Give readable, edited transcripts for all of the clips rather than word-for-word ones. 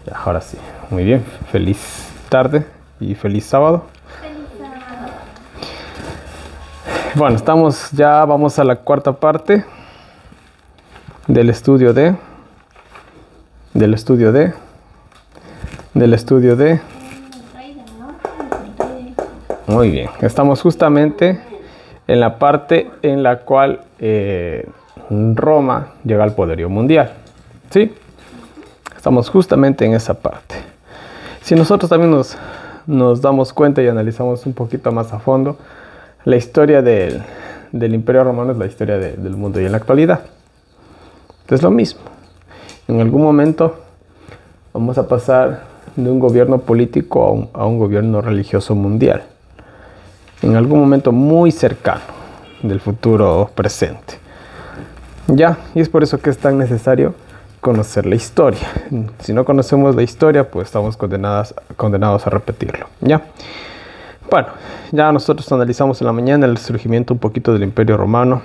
Ya, ahora sí. Muy bien. Feliz tarde y feliz sábado. Bueno, vamos a la cuarta parte del estudio de Muy bien, estamos justamente en la parte en la cual Roma llega al poderío mundial. ¿Sí? Estamos justamente en esa parte. Si nosotros también nos damos cuenta y analizamos un poquito más a fondo, la historia del Imperio Romano es la historia del mundo y en la actualidad. Es lo mismo. En algún momento vamos a pasar de un gobierno político a un gobierno religioso mundial. En algún momento muy cercano del futuro presente. Ya, y es por eso que es tan necesario conocer la historia. Si no conocemos la historia, pues estamos condenados a repetirlo. Ya. Bueno, ya nosotros analizamos en la mañana el surgimiento un poquito del Imperio Romano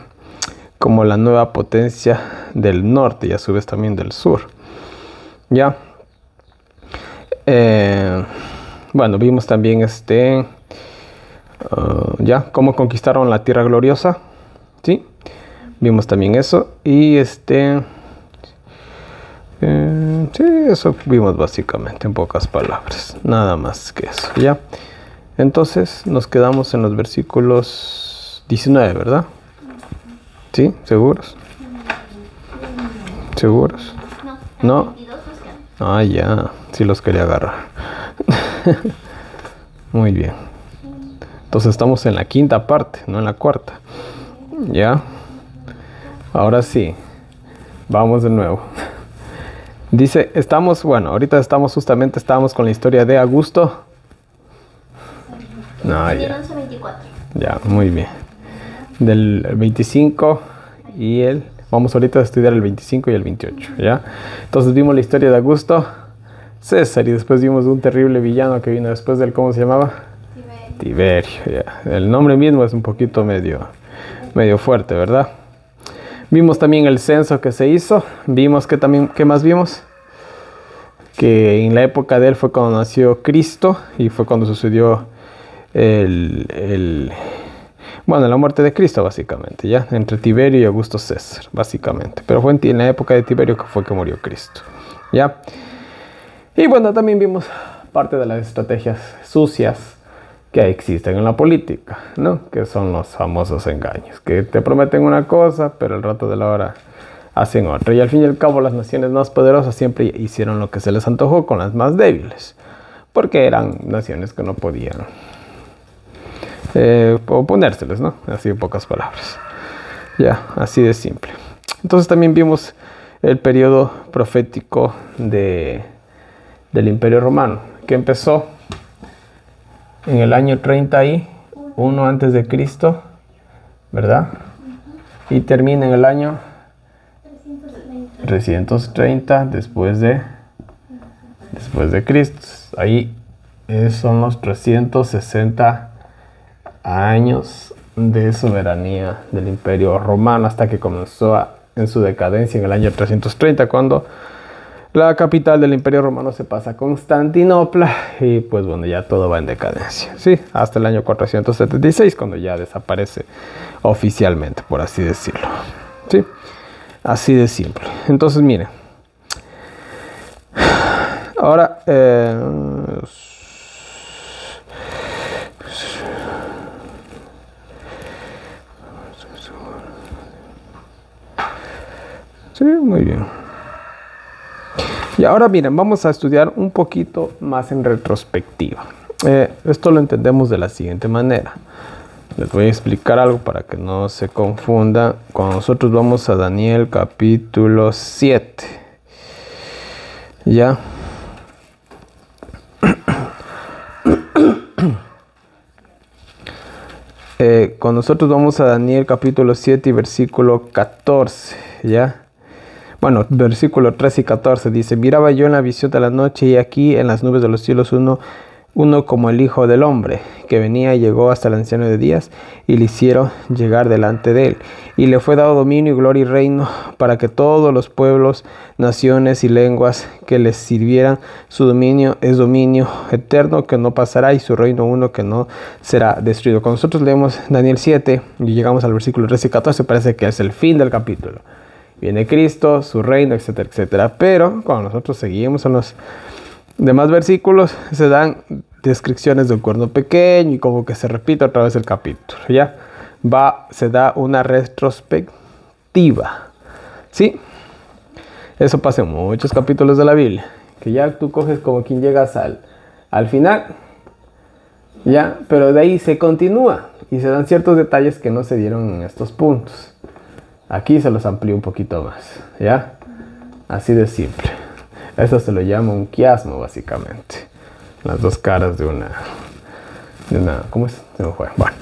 como la nueva potencia del norte y a su vez también del sur. Ya. Bueno, vimos también ya cómo conquistaron la tierra gloriosa. Sí. Vimos también eso y sí, eso vimos básicamente en pocas palabras, nada más que eso, ¿ya? Entonces nos quedamos en los versículos 19, ¿verdad? ¿Sí? ¿Seguros? ¿Seguros? No. Ah, ya, sí los quería agarrar. Muy bien. Entonces estamos en la quinta parte, no en la cuarta. ¿Ya? Ahora sí, vamos de nuevo. Dice, ahorita estábamos con la historia de Augusto. No, ya. Ya, muy bien. Del 25 y vamos ahorita a estudiar el 25 y el 28, ¿ya? Entonces vimos la historia de Augusto César y después vimos un terrible villano que vino después del, ¿cómo se llamaba? Tiberio, ya. El nombre mismo es un poquito medio fuerte, ¿verdad? Vimos también el censo que se hizo. Vimos que también, ¿qué más vimos? Que en la época de él fue cuando nació Cristo y fue cuando sucedió la muerte de Cristo, básicamente, ¿ya? Entre Tiberio y Augusto César, básicamente. Pero fue en la época de Tiberio que fue que murió Cristo, ¿ya? Y bueno, también vimos parte de las estrategias sucias que existen en la política, ¿no? Que son los famosos engaños, que te prometen una cosa, pero al rato de la hora hacen otra. Y al fin y al cabo, las naciones más poderosas siempre hicieron lo que se les antojó con las más débiles, porque eran naciones que no podían oponérseles, ¿no? Así en pocas palabras. Ya, así de simple. Entonces también vimos el periodo profético del Imperio Romano, que empezó en el año 31 antes de Cristo, ¿verdad? Y termina en el año 330 después de Cristo. Ahí son los 360 años de soberanía del Imperio Romano hasta que comenzó en su decadencia en el año 330, cuando la capital del Imperio Romano se pasa a Constantinopla y pues bueno, ya todo va en decadencia, ¿sí? Hasta el año 476, cuando ya desaparece oficialmente, por así decirlo, ¿sí? Así de simple. Entonces, miren. Ahora, sí, muy bien. Y ahora miren, vamos a estudiar un poquito más en retrospectiva. Esto lo entendemos de la siguiente manera. Les voy a explicar algo para que no se confunda. Cuando nosotros vamos a Daniel capítulo 7. ¿Ya? Cuando nosotros vamos a Daniel capítulo 7 y versículo 14. ¿Ya? Bueno, versículo 13 y 14 dice: miraba yo en la visión de la noche y aquí en las nubes de los cielos uno uno como el Hijo del Hombre, que venía y llegó hasta el anciano de días, y le hicieron llegar delante de él. Y le fue dado dominio y gloria y reino, para que todos los pueblos, naciones y lenguas que les sirvieran. Su dominio es dominio eterno, que no pasará, y su reino uno que no será destruido. Cuando nosotros leemos Daniel 7 y llegamos al versículo 13 y 14, parece que es el fin del capítulo. Viene Cristo, su reino, etcétera, etcétera. Pero cuando nosotros seguimos en los demás versículos, se dan descripciones de un cuerno pequeño y como que se repite otra vez el capítulo. Ya se da una retrospectiva. Sí, eso pasa en muchos capítulos de la Biblia, que ya tú coges como quien llegas al final, ya, pero de ahí se continúa y se dan ciertos detalles que no se dieron en estos puntos. Aquí se los amplío un poquito más, ya, así de simple. Eso se lo llama un quiasmo, básicamente. Las dos caras de una ¿cómo es? Se me fue. Bueno,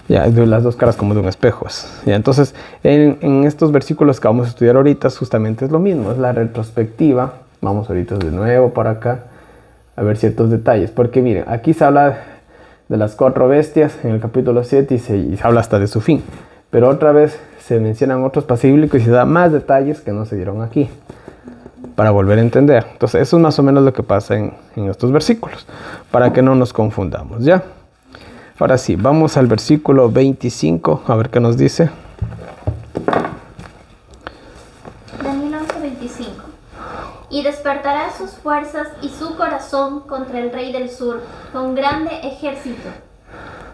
ya, de las dos caras como de un espejo. Ya, entonces, en estos versículos que vamos a estudiar ahorita, justamente es lo mismo, es la retrospectiva. Vamos ahorita de nuevo para acá a ver ciertos detalles. Porque miren, aquí se habla de las 4 bestias en el capítulo 7 y se habla hasta de su fin. Pero otra vez se mencionan otros pasíblicos y se da más detalles que no se dieron aquí, para volver a entender. Entonces eso es más o menos lo que pasa en estos versículos, para que no nos confundamos, ¿ya? Ahora sí, vamos al versículo 25, a ver qué nos dice. Daniel 11:25. Y despertará sus fuerzas y su corazón contra el rey del sur con grande ejército.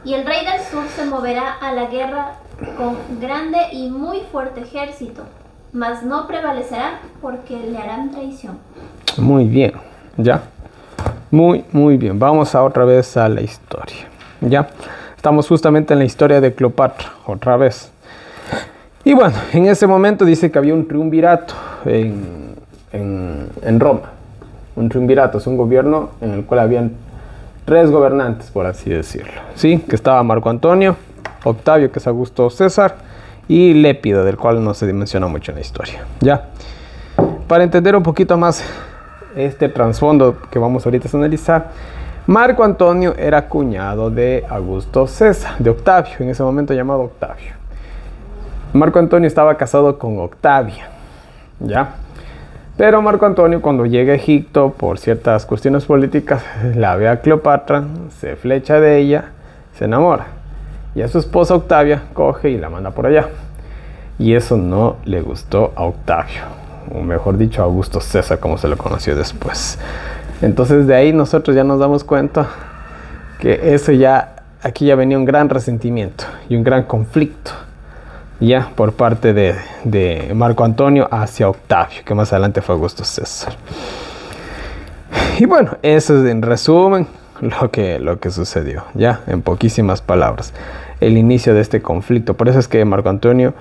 Y el rey del sur se moverá a la guerra con grande y muy fuerte ejército, mas no prevalecerá porque le harán traición. Muy bien, ya. Muy bien. Vamos otra vez a la historia. Ya. Estamos justamente en la historia de Cleopatra, otra vez. Y bueno, en ese momento dice que había un triunvirato en Roma. Un triunvirato es un gobierno en el cual habían 3 gobernantes, por así decirlo. Sí, que estaba Marco Antonio, Octavio, que es Augusto César, y Lépido, del cual no se menciona mucho en la historia. Ya, para entender un poquito más este trasfondo que vamos ahorita a analizar, Marco Antonio era cuñado de Augusto César, de Octavio, en ese momento llamado Octavio. Marco Antonio estaba casado con Octavia, ya. Pero Marco Antonio, cuando llega a Egipto por ciertas cuestiones políticas, la ve a Cleopatra, se flecha de ella, se enamora. Y a su esposa Octavia coge y la manda por allá. Y eso no le gustó a Octavio, o mejor dicho, a Augusto César, como se lo conoció después. Entonces de ahí nosotros ya nos damos cuenta que eso aquí ya venía un gran resentimiento y un gran conflicto, ya, por parte de Marco Antonio hacia Octavio, que más adelante fue Augusto César. Y bueno, eso es en resumen lo que sucedió, ya, en poquísimas palabras, el inicio de este conflicto. Por eso es que Marco Antonio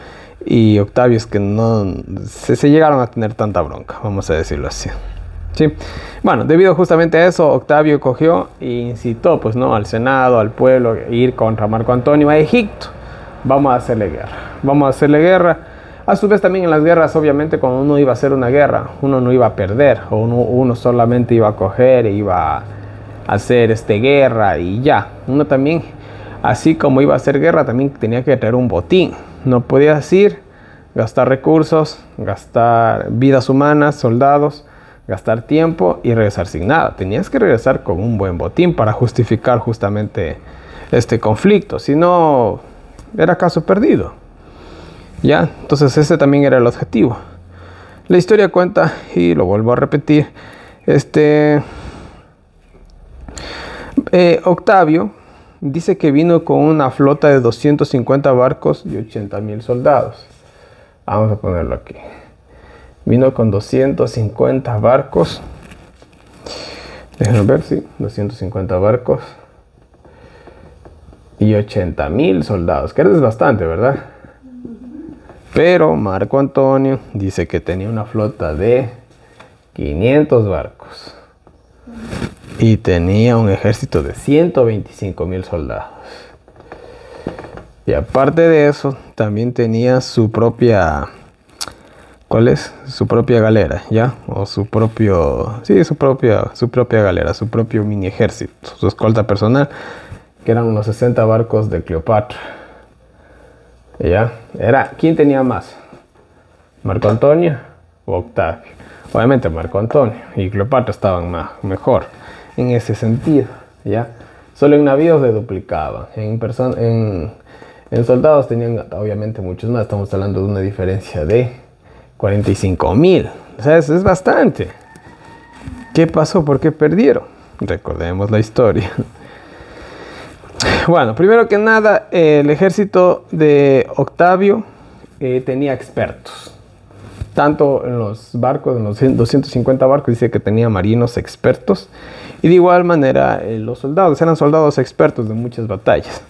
y Octavio es que no se llegaron a tener tanta bronca, vamos a decirlo así. Sí. Bueno, debido justamente a eso, Octavio cogió e incitó, pues, ¿no?, al Senado, al pueblo, a ir contra Marco Antonio a Egipto. Vamos a hacerle guerra. A su vez, también en las guerras, obviamente, cuando uno iba a hacer una guerra, uno no iba a perder, o uno solamente iba a coger e iba a hacer guerra y ya. Uno también, así como iba a hacer guerra, también tenía que traer un botín. No podías ir, gastar recursos, gastar vidas humanas, soldados, gastar tiempo y regresar sin nada. Tenías que regresar con un buen botín para justificar justamente este conflicto. Si no, era caso perdido. Ya, entonces ese también era el objetivo. La historia cuenta, y lo vuelvo a repetir, Octavio dice que vino con una flota de 250 barcos y 80,000 soldados. Vamos a ponerlo aquí. Vino con 250 barcos. Déjenme ver, sí, 250 barcos y 80,000 soldados, que es bastante, ¿verdad? Pero Marco Antonio dice que tenía una flota de 500 barcos y tenía un ejército de 125,000 soldados. Y aparte de eso, también tenía su propia ¿Cuál es? Su propia galera, ¿ya? O su propio... Sí, su propia galera, su propio mini ejército, su escolta personal, que eran unos 60 barcos de Cleopatra. ¿Ya? ¿Quién tenía más? ¿Marco Antonio o Octavio? Obviamente Marco Antonio y Cleopatra estaban mejor en ese sentido, ¿ya? Solo en navíos se duplicaban, en soldados tenían obviamente muchos más, estamos hablando de una diferencia de 45.000, o sea, eso es bastante. ¿Qué pasó? ¿Por qué perdieron? Recordemos la historia. Bueno, primero que nada, el ejército de Octavio tenía expertos. Tanto en los barcos, en los 250 barcos, dice que tenía marinos expertos. Y de igual manera, los soldados eran soldados expertos de muchas batallas.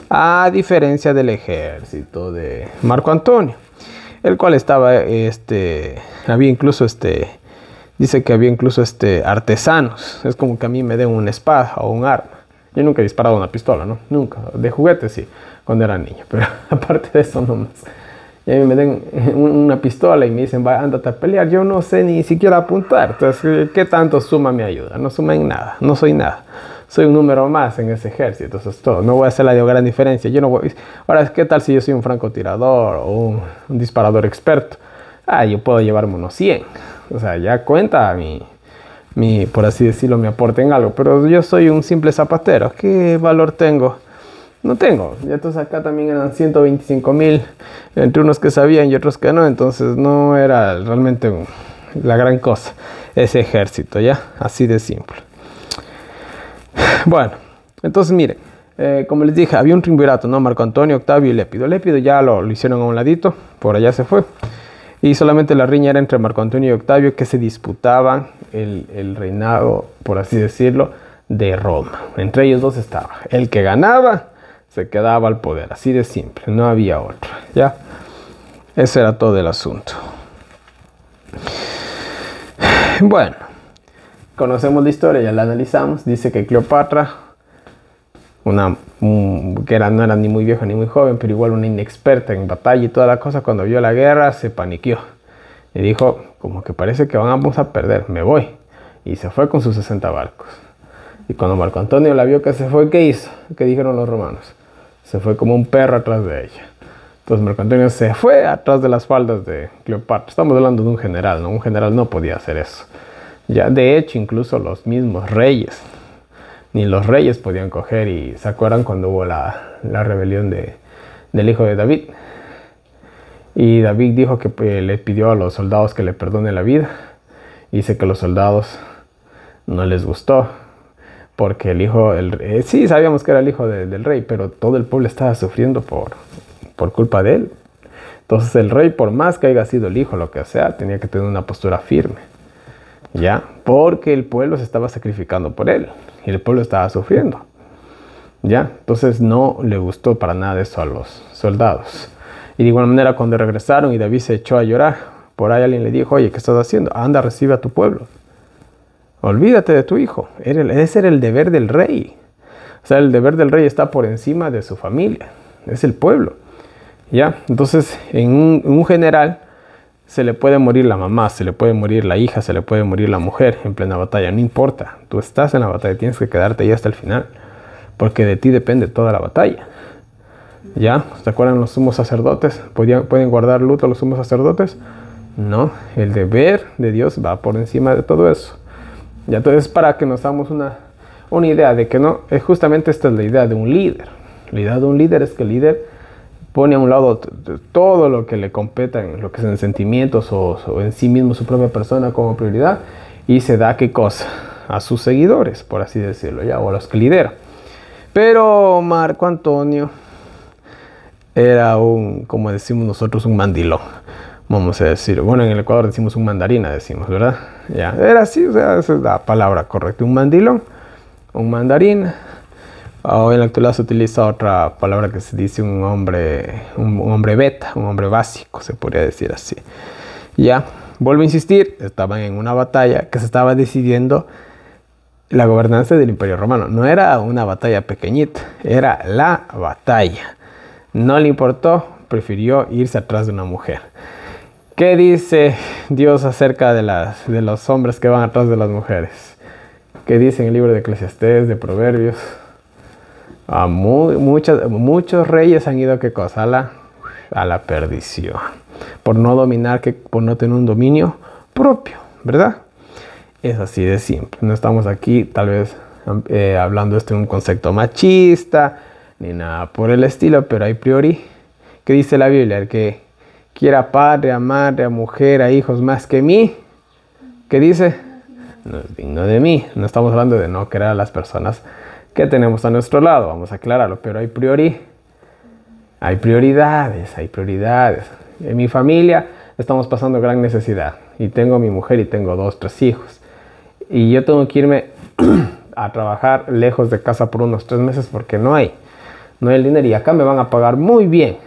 A diferencia del ejército de Marco Antonio, el cual estaba, había incluso, dice que había incluso artesanos. Es como que a mí me den una espada o un arma. Yo nunca he disparado una pistola, ¿no? Nunca. De juguete sí, cuando era niño. Pero aparte de eso, no más. Y a mí me den una pistola y me dicen, va, ándate a pelear. Yo no sé ni siquiera apuntar. Entonces, ¿qué tanto suma mi ayuda? No suma en nada. No soy nada. Soy un número más en ese ejército. Eso es todo. No voy a hacer la de gran diferencia. Yo no voy... Ahora, ¿qué tal si yo soy un francotirador o un disparador experto? Yo puedo llevarme unos 100. O sea, ya cuenta por así decirlo, mi aporte en algo. Pero yo soy un simple zapatero. ¿Qué valor tengo? No tengo. Y entonces acá también eran 125.000 entre unos que sabían y otros que no. Entonces no era realmente la gran cosa ese ejército, ¿ya? Así de simple. Bueno, entonces miren, como les dije, había un triunvirato, ¿no? Marco Antonio, Octavio y Lépido. Lépido ya lo hicieron a un ladito, por allá se fue. Y solamente la riña era entre Marco Antonio y Octavio, que se disputaban el reinado, por así decirlo, de Roma. Entre ellos dos estaba. El que ganaba se quedaba al poder, así de simple, no había otro, ¿ya? Ese era todo el asunto. Bueno, conocemos la historia, ya la analizamos. Dice que Cleopatra, no era ni muy vieja ni muy joven, pero igual una inexperta en batalla y toda la cosa, cuando vio la guerra se paniqueó y dijo, como que parece que vamos a perder, me voy. Y se fue con sus 60 barcos. Y cuando Marco Antonio la vio que se fue, ¿qué hizo? ¿Qué dijeron los romanos? Se fue como un perro atrás de ella. Entonces Marco Antonio se fue atrás de las faldas de Cleopatra. Estamos hablando de un general, ¿no? Un general no podía hacer eso. Ya, de hecho, incluso los mismos reyes, ni los reyes podían coger. Y ¿se acuerdan cuando hubo la rebelión del hijo de David? Y David dijo que le pidió a los soldados que le perdone la vida. Dice que los soldados no les gustó. Porque sí, sabíamos que era el hijo del rey, pero todo el pueblo estaba sufriendo por culpa de él. Entonces el rey, por más que haya sido el hijo, lo que sea, tenía que tener una postura firme. ¿Ya? Porque el pueblo se estaba sacrificando por él. Y el pueblo estaba sufriendo. ¿Ya? Entonces no le gustó para nada eso a los soldados. Y de igual manera, cuando regresaron y David se echó a llorar, por ahí alguien le dijo, oye, ¿qué estás haciendo? Anda, recibe a tu pueblo. Olvídate de tu hijo. Ese era el deber del rey. O sea, el deber del rey está por encima de su familia. Es el pueblo. ¿Ya? Entonces, en un general se le puede morir la mamá, se le puede morir la hija, se le puede morir la mujer en plena batalla. No importa. Tú estás en la batalla, tienes que quedarte ahí hasta el final. Porque de ti depende toda la batalla. ¿Ya? ¿Se acuerdan los sumos sacerdotes? ¿Pueden guardar luto los sumos sacerdotes? No. El deber de Dios va por encima de todo eso. Ya, entonces, para que nos hagamos una idea de que no, justamente esta es la idea de un líder. La idea de un líder es que el líder pone a un lado todo lo que le competa en lo que son sentimientos o en sí mismo su propia persona como prioridad y se da ¿qué cosa? A sus seguidores, por así decirlo, ya, o a los que lidera. Pero Marco Antonio era como decimos nosotros, un mandilón. Vamos a decir, bueno, en el Ecuador decimos un mandarina, decimos, ¿verdad? Ya, era así, o sea, esa es la palabra correcta, un mandilón, un mandarín. Hoy en la actualidad se utiliza otra palabra que se dice un hombre beta, un hombre básico, se podría decir así. Ya, vuelvo a insistir, estaban en una batalla que se estaba decidiendo la gobernanza del Imperio Romano. No era una batalla pequeñita, era la batalla. No le importó, prefirió irse atrás de una mujer. ¿Qué dice Dios acerca de los hombres que van atrás de las mujeres? ¿Qué dice en el libro de Eclesiastés, de Proverbios? Muchos reyes han ido, ¿qué cosa? A la perdición. Por no dominar, por no tener un dominio propio, ¿verdad? Es así de simple. No estamos aquí tal vez hablando en un concepto machista, ni nada por el estilo, pero a priori, ¿qué dice la Biblia? El que quiera padre, a madre, a mujer, a hijos más que mí, ¿qué dice? No es digno de mí. No estamos hablando de no querer a las personas que tenemos a nuestro lado, vamos a aclararlo, pero hay prioridades. En mi familia estamos pasando gran necesidad y tengo a mi mujer y tengo 2, 3 hijos y yo tengo que irme a trabajar lejos de casa por unos 3 meses porque no hay el dinero y acá me van a pagar muy bien,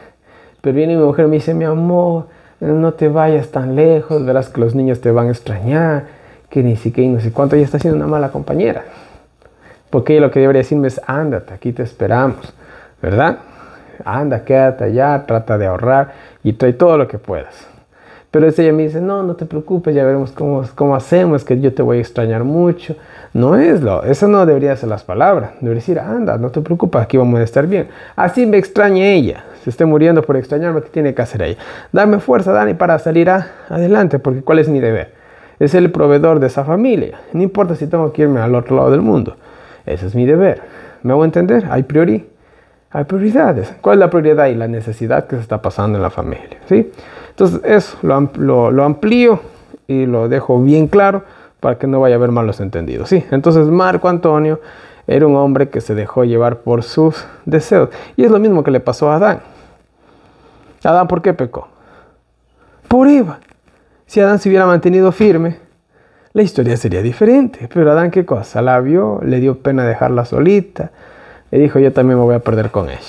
pero viene mi mujer y me dice: mi amor, no te vayas tan lejos, verás que los niños te van a extrañar, que ni siquiera no sé cuánto. Ella está siendo una mala compañera, porque ella lo que debería decirme es: ándate, aquí te esperamos, ¿verdad? Anda, quédate allá, trata de ahorrar y trae todo lo que puedas. Pero ella me dice: no te preocupes, ya veremos cómo hacemos, que yo te voy a extrañar mucho. Eso no debería ser las palabras. Debería decir: anda, no te preocupes, aquí vamos a estar bien. Así me extrañe ella, se esté muriendo por extrañarme, ¿qué tiene que hacer ella? Darme fuerza, Dani, para salir adelante, porque ¿cuál es mi deber? Es el proveedor de esa familia. No importa si tengo que irme al otro lado del mundo. Ese es mi deber. ¿Me hago entender? Hay prioridades. ¿Cuál es la prioridad y la necesidad que se está pasando en la familia? ¿Sí? Entonces eso lo amplío y lo dejo bien claro para que no vaya a haber malos entendidos. ¿Sí? Entonces Marco Antonio era un hombre que se dejó llevar por sus deseos. Y es lo mismo que le pasó a Adán. ¿Adán por qué pecó? Por Eva. Si Adán se hubiera mantenido firme, la historia sería diferente. Pero Adán, ¿qué cosa? La vio, le dio pena dejarla solita. Le dijo: yo también me voy a perder con ella.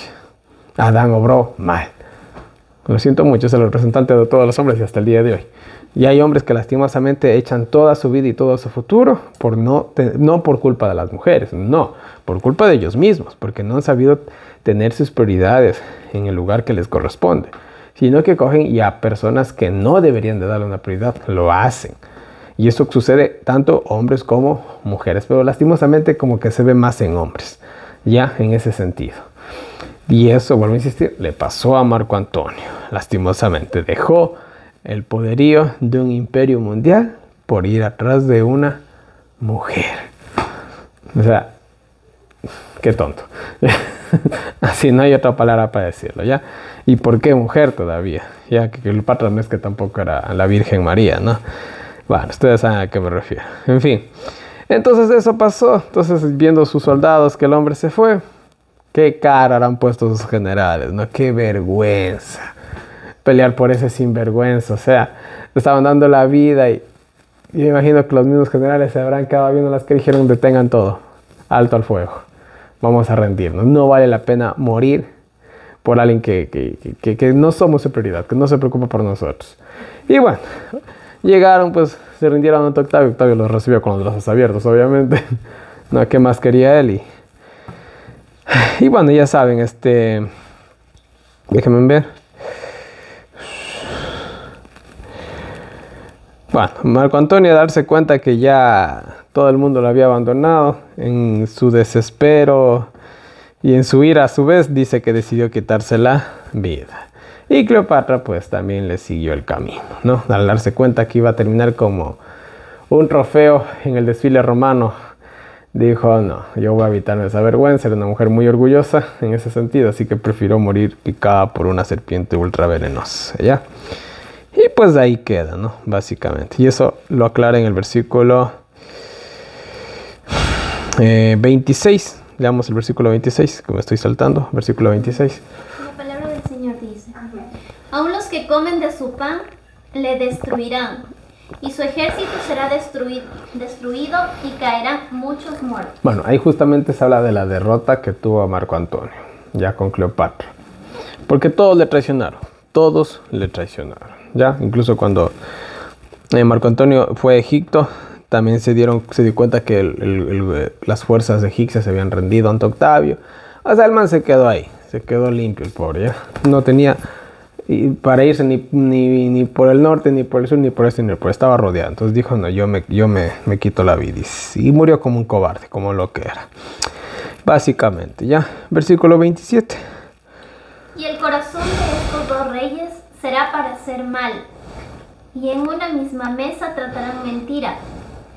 Adán obró mal. Lo siento mucho, es el representante de todos los hombres y hasta el día de hoy. Y hay hombres que lastimosamente echan toda su vida y todo su futuro no por culpa de las mujeres, no, por culpa de ellos mismos, porque no han sabido tener sus prioridades en el lugar que les corresponde, sino que cogen y a personas que no deberían de darle una prioridad, lo hacen. Y eso sucede tanto hombres como mujeres, pero lastimosamente como que se ve más en hombres, ya en ese sentido. Y eso, vuelvo a insistir, le pasó a Marco Antonio. Lastimosamente dejó el poderío de un imperio mundial por ir atrás de una mujer. O sea, qué tonto. Así no hay otra palabra para decirlo, ¿ya? ¿Y por qué mujer todavía? Ya que el patrón es que tampoco era la Virgen María, ¿no? Bueno, ustedes saben a qué me refiero. En fin. Entonces eso pasó. Entonces, viendo sus soldados que el hombre se fue, qué cara habrán puesto sus generales, ¿no? Qué vergüenza pelear por ese sinvergüenza. O sea, estaban dando la vida y me imagino que los mismos generales se habrán quedado viendo las que dijeron: detengan todo, alto al fuego, vamos a rendirnos. No vale la pena morir por alguien que no somos su prioridad, que no se preocupa por nosotros. Y bueno, llegaron, pues se rindieron ante Octavio. Octavio los recibió con los brazos abiertos, obviamente. No, ¿qué más quería él? Y bueno, ya saben, déjenme ver. Bueno, Marco Antonio, darse cuenta que ya todo el mundo lo había abandonado, en su desespero y en su ira a su vez, dice que decidió quitarse la vida. Y Cleopatra pues también le siguió el camino, ¿no? Al darse cuenta que iba a terminar como un trofeo en el desfile romano, dijo: no, yo voy a evitarme esa vergüenza. Era una mujer muy orgullosa en ese sentido, así que prefirió morir picada por una serpiente ultravenenosa, ¿ya? Y pues ahí queda, ¿no? Básicamente. Y eso lo aclara en el versículo 26. Leamos el versículo 26, que me estoy saltando. Versículo 26. La palabra del Señor dice: aún los que comen de su pan le destruirán, y su ejército será destruido y caerán muchos muertos. Bueno, ahí justamente se habla de la derrota que tuvo a Marco Antonio, ya con Cleopatra. Porque todos le traicionaron, ¿ya? Incluso cuando Marco Antonio fue a Egipto, también se dio cuenta que las fuerzas egipcias se habían rendido ante Octavio. O sea, el man se quedó ahí, se quedó limpio el pobre, ¿ya? No tenía y para irse ni por el norte, ni por el sur, ni por este, ni por estaba rodeado. Entonces dijo, no, yo me quito la vida. Y murió como un cobarde, como lo que era. Básicamente, ya. Versículo 27. Y el corazón de estos dos reyes será para hacer mal, y en una misma mesa tratarán mentira,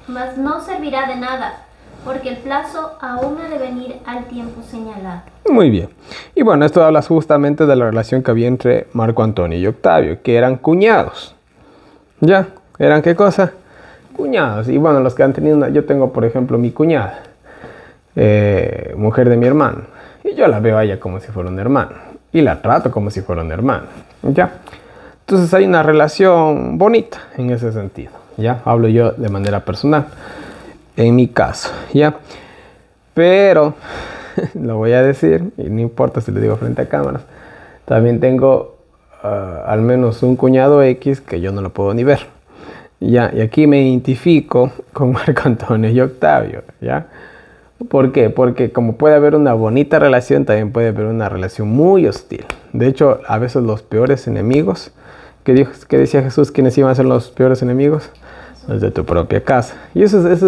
mas no servirá de nada, porque el plazo aún ha de venir al tiempo señalado. Muy bien. Y bueno, esto habla justamente de la relación que había entre Marco Antonio y Octavio, que eran cuñados. ¿Ya? ¿Eran qué cosa? Cuñados. Y bueno, los que han tenido yo tengo, por ejemplo, mi cuñada, mujer de mi hermano. Y yo la veo a ella como si fuera un hermano. Y la trato como si fuera un hermano. ¿Ya? Entonces hay una relación bonita en ese sentido. ¿Ya? Hablo yo de manera personal. En mi caso. ¿Ya? Pero lo voy a decir, y no importa si lo digo frente a cámaras, también tengo al menos un cuñado X que yo no lo puedo ni ver, ¿ya? Y aquí me identifico con Marco Antonio y Octavio, ¿ya? ¿Por qué? Porque como puede haber una bonita relación, también puede haber una relación muy hostil. De hecho, a veces los peores enemigos, ¿qué decía Jesús? ¿Quiénes iban a ser los peores enemigos? Los de tu propia casa. Y eso es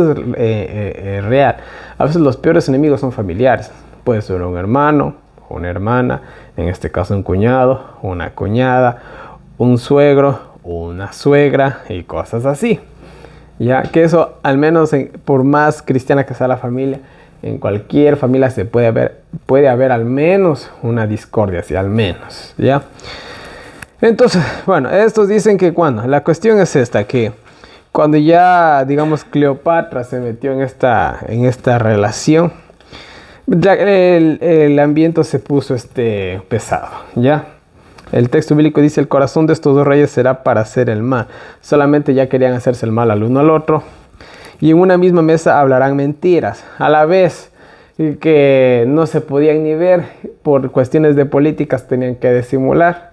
real. A veces los peores enemigos son familiares. Puede ser un hermano, una hermana, en este caso un cuñado, una cuñada, un suegro, una suegra y cosas así. Ya que eso, al menos por más cristiana que sea la familia, en cualquier familia puede haber al menos una discordia, sí, al menos, ¿ya? Entonces, bueno, estos dicen que cuando, la cuestión es esta, que cuando ya, digamos, Cleopatra se metió en esta relación, ya el ambiente se puso pesado, ¿ya? El texto bíblico dice, el corazón de estos dos reyes será para hacer el mal. Solamente ya querían hacerse el mal al uno al otro. Y en una misma mesa hablarán mentiras. A la vez que no se podían ni ver, por cuestiones de políticas tenían que disimular,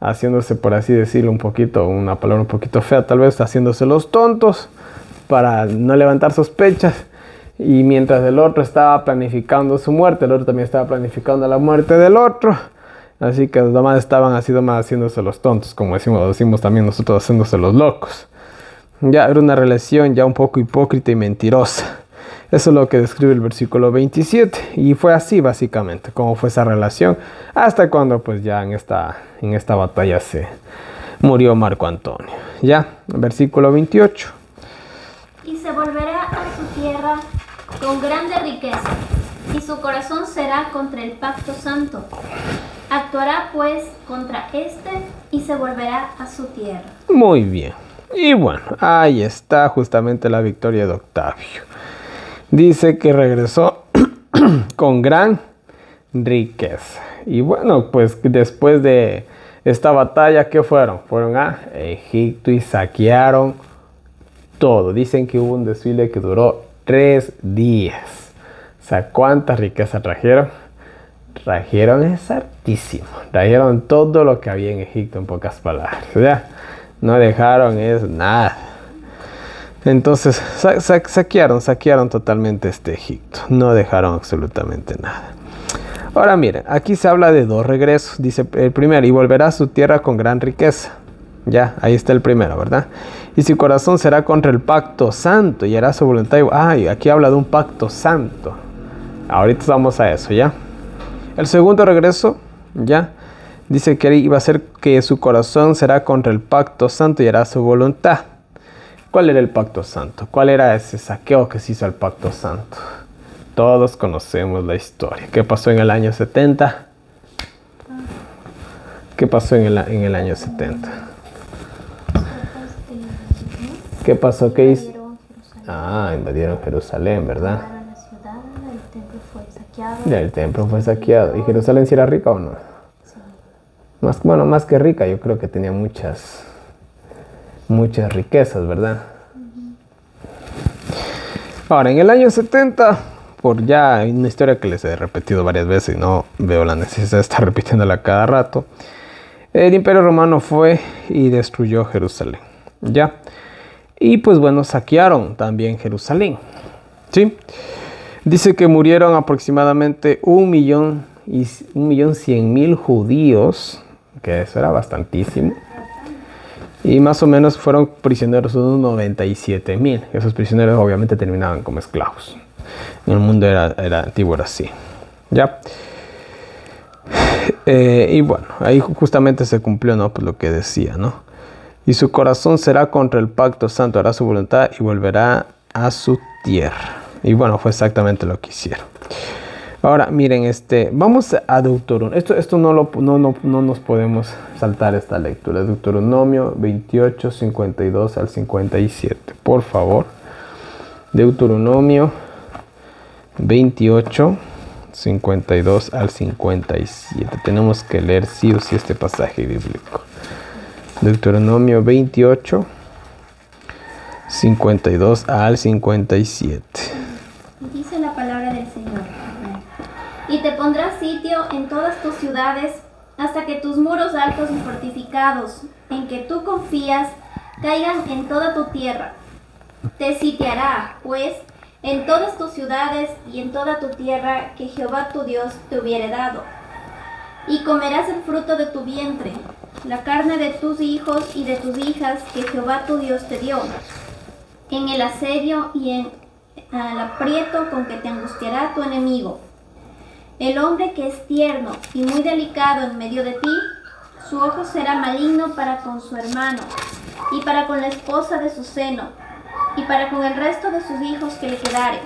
haciéndose, por así decirlo, una palabra un poquito fea, tal vez haciéndose los tontos para no levantar sospechas. Y mientras el otro estaba planificando su muerte, el otro también estaba planificando la muerte del otro. Así que los demás estaban haciéndose los tontos, como decimos también nosotros, haciéndose los locos. Ya era una relación ya un poco hipócrita y mentirosa. Eso es lo que describe el versículo 27. Y fue así básicamente, como fue esa relación, hasta cuando pues ya en esta batalla se murió Marco Antonio. Ya, versículo 28. Y se volverá a su tierra con grande riqueza, y su corazón será contra el pacto santo. Actuará pues contra y se volverá a su tierra. Muy bien. Y bueno, ahí está justamente la victoria de Octavio. Dice que regresó con gran riqueza. Y bueno, pues después de esta batalla, ¿qué fueron? Fueron a Egipto y saquearon todo. Dicen que hubo un desfile que duró 3 días. O sea, ¿cuánta riqueza trajeron? Trajeron es hartísimo. Trajeron todo lo que había en Egipto, en pocas palabras. O sea, no dejaron nada. Entonces saquearon totalmente Egipto. No dejaron absolutamente nada. Ahora miren, aquí se habla de 2 regresos. Dice el primero, y volverá a su tierra con gran riqueza. Ya, ahí está el primero, ¿verdad? Y su corazón será contra el pacto santo y hará su voluntad. Ay, aquí habla de un pacto santo. Ahorita vamos a eso, ¿ya? El segundo regreso, ya, dice que iba a ser que su corazón será contra el pacto santo y hará su voluntad. ¿Cuál era el pacto santo? ¿Cuál era ese saqueo que se hizo al pacto santo? Todos conocemos la historia. ¿Qué pasó en el año 70? ¿Qué pasó en el año 70? ¿Qué pasó? ¿Qué hizo? Invadieron Jerusalén, ¿verdad? El templo fue saqueado. ¿Y Jerusalén sí era rica o no? Sí. Más que rica, yo creo que tenía muchas riquezas, ¿verdad? Ahora, en el año 70, por ya una historia que les he repetido varias veces y no veo la necesidad de estar repitiéndola cada rato, el Imperio Romano fue y destruyó Jerusalén, ¿ya? Y pues bueno, saquearon también Jerusalén, ¿sí? Dice que murieron aproximadamente 1.100.000 judíos, que eso era bastantísimo. Y más o menos fueron prisioneros unos 97.000. Esos prisioneros obviamente terminaban como esclavos. En el mundo era antiguo, era así. ¿Ya? Y bueno, ahí justamente se cumplió, ¿no? Pues lo que decía, ¿no? Y su corazón será contra el pacto santo, hará su voluntad y volverá a su tierra. Y bueno, fue exactamente lo que hicieron. Ahora, miren, vamos a Deuteronomio. Esto no nos podemos saltar esta lectura. Deuteronomio 28, 52 al 57. Por favor. Deuteronomio 28, 52 al 57. Tenemos que leer sí o sí este pasaje bíblico. Deuteronomio 28, 52 al 57. Dice la palabra del Señor. Y te pondrás sitio en todas tus ciudades hasta que tus muros altos y fortificados, en que tú confías, caigan en toda tu tierra. Te sitiará, pues, en todas tus ciudades y en toda tu tierra que Jehová tu Dios te hubiere dado. Y comerás el fruto de tu vientre, la carne de tus hijos y de tus hijas que Jehová tu Dios te dio, en el asedio y en el aprieto con que te angustiará tu enemigo. El hombre que es tierno y muy delicado en medio de ti, su ojo será maligno para con su hermano, y para con la esposa de su seno, y para con el resto de sus hijos que le quedare,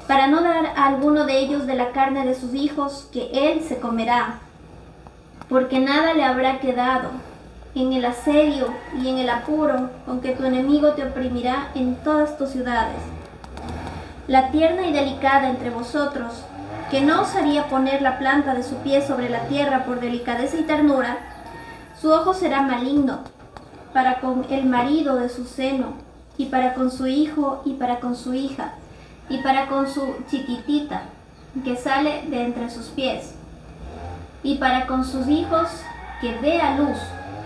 para no dar a alguno de ellos de la carne de sus hijos que él se comerá, porque nada le habrá quedado, en el asedio y en el apuro con que tu enemigo te oprimirá en todas tus ciudades. La tierna y delicada entre vosotros, que no osaría poner la planta de su pie sobre la tierra por delicadeza y ternura, su ojo será maligno para con el marido de su seno, y para con su hijo, y para con su hija, y para con su chiquitita, que sale de entre sus pies, y para con sus hijos que dé a luz,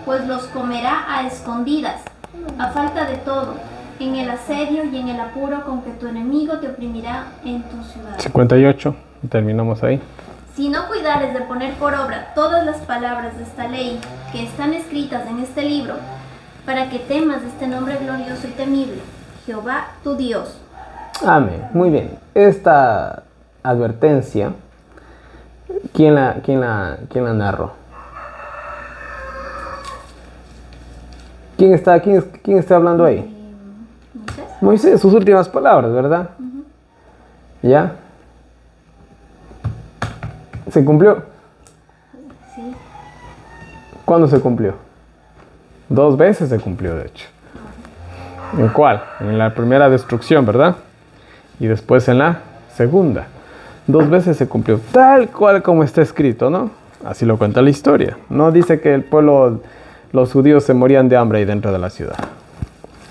pues los comerá a escondidas, a falta de todo, en el asedio y en el apuro con que tu enemigo te oprimirá en tu ciudad. 58. Terminamos ahí. Si no cuidares de poner por obra todas las palabras de esta ley que están escritas en este libro, para que temas este nombre glorioso y temible, Jehová tu Dios. Amén. Muy bien. Esta advertencia, ¿quién la narró? ¿Quién está hablando ahí? Moisés, sus últimas palabras, ¿verdad? ¿Ya? ¿Se cumplió? Sí. ¿Cuándo se cumplió? 2 veces se cumplió, de hecho. ¿En cuál? En la primera destrucción, ¿verdad? Y después en la segunda. 2 veces se cumplió, tal cual como está escrito, ¿no? Así lo cuenta la historia. No dice que el pueblo, los judíos se morían de hambre ahí dentro de la ciudad.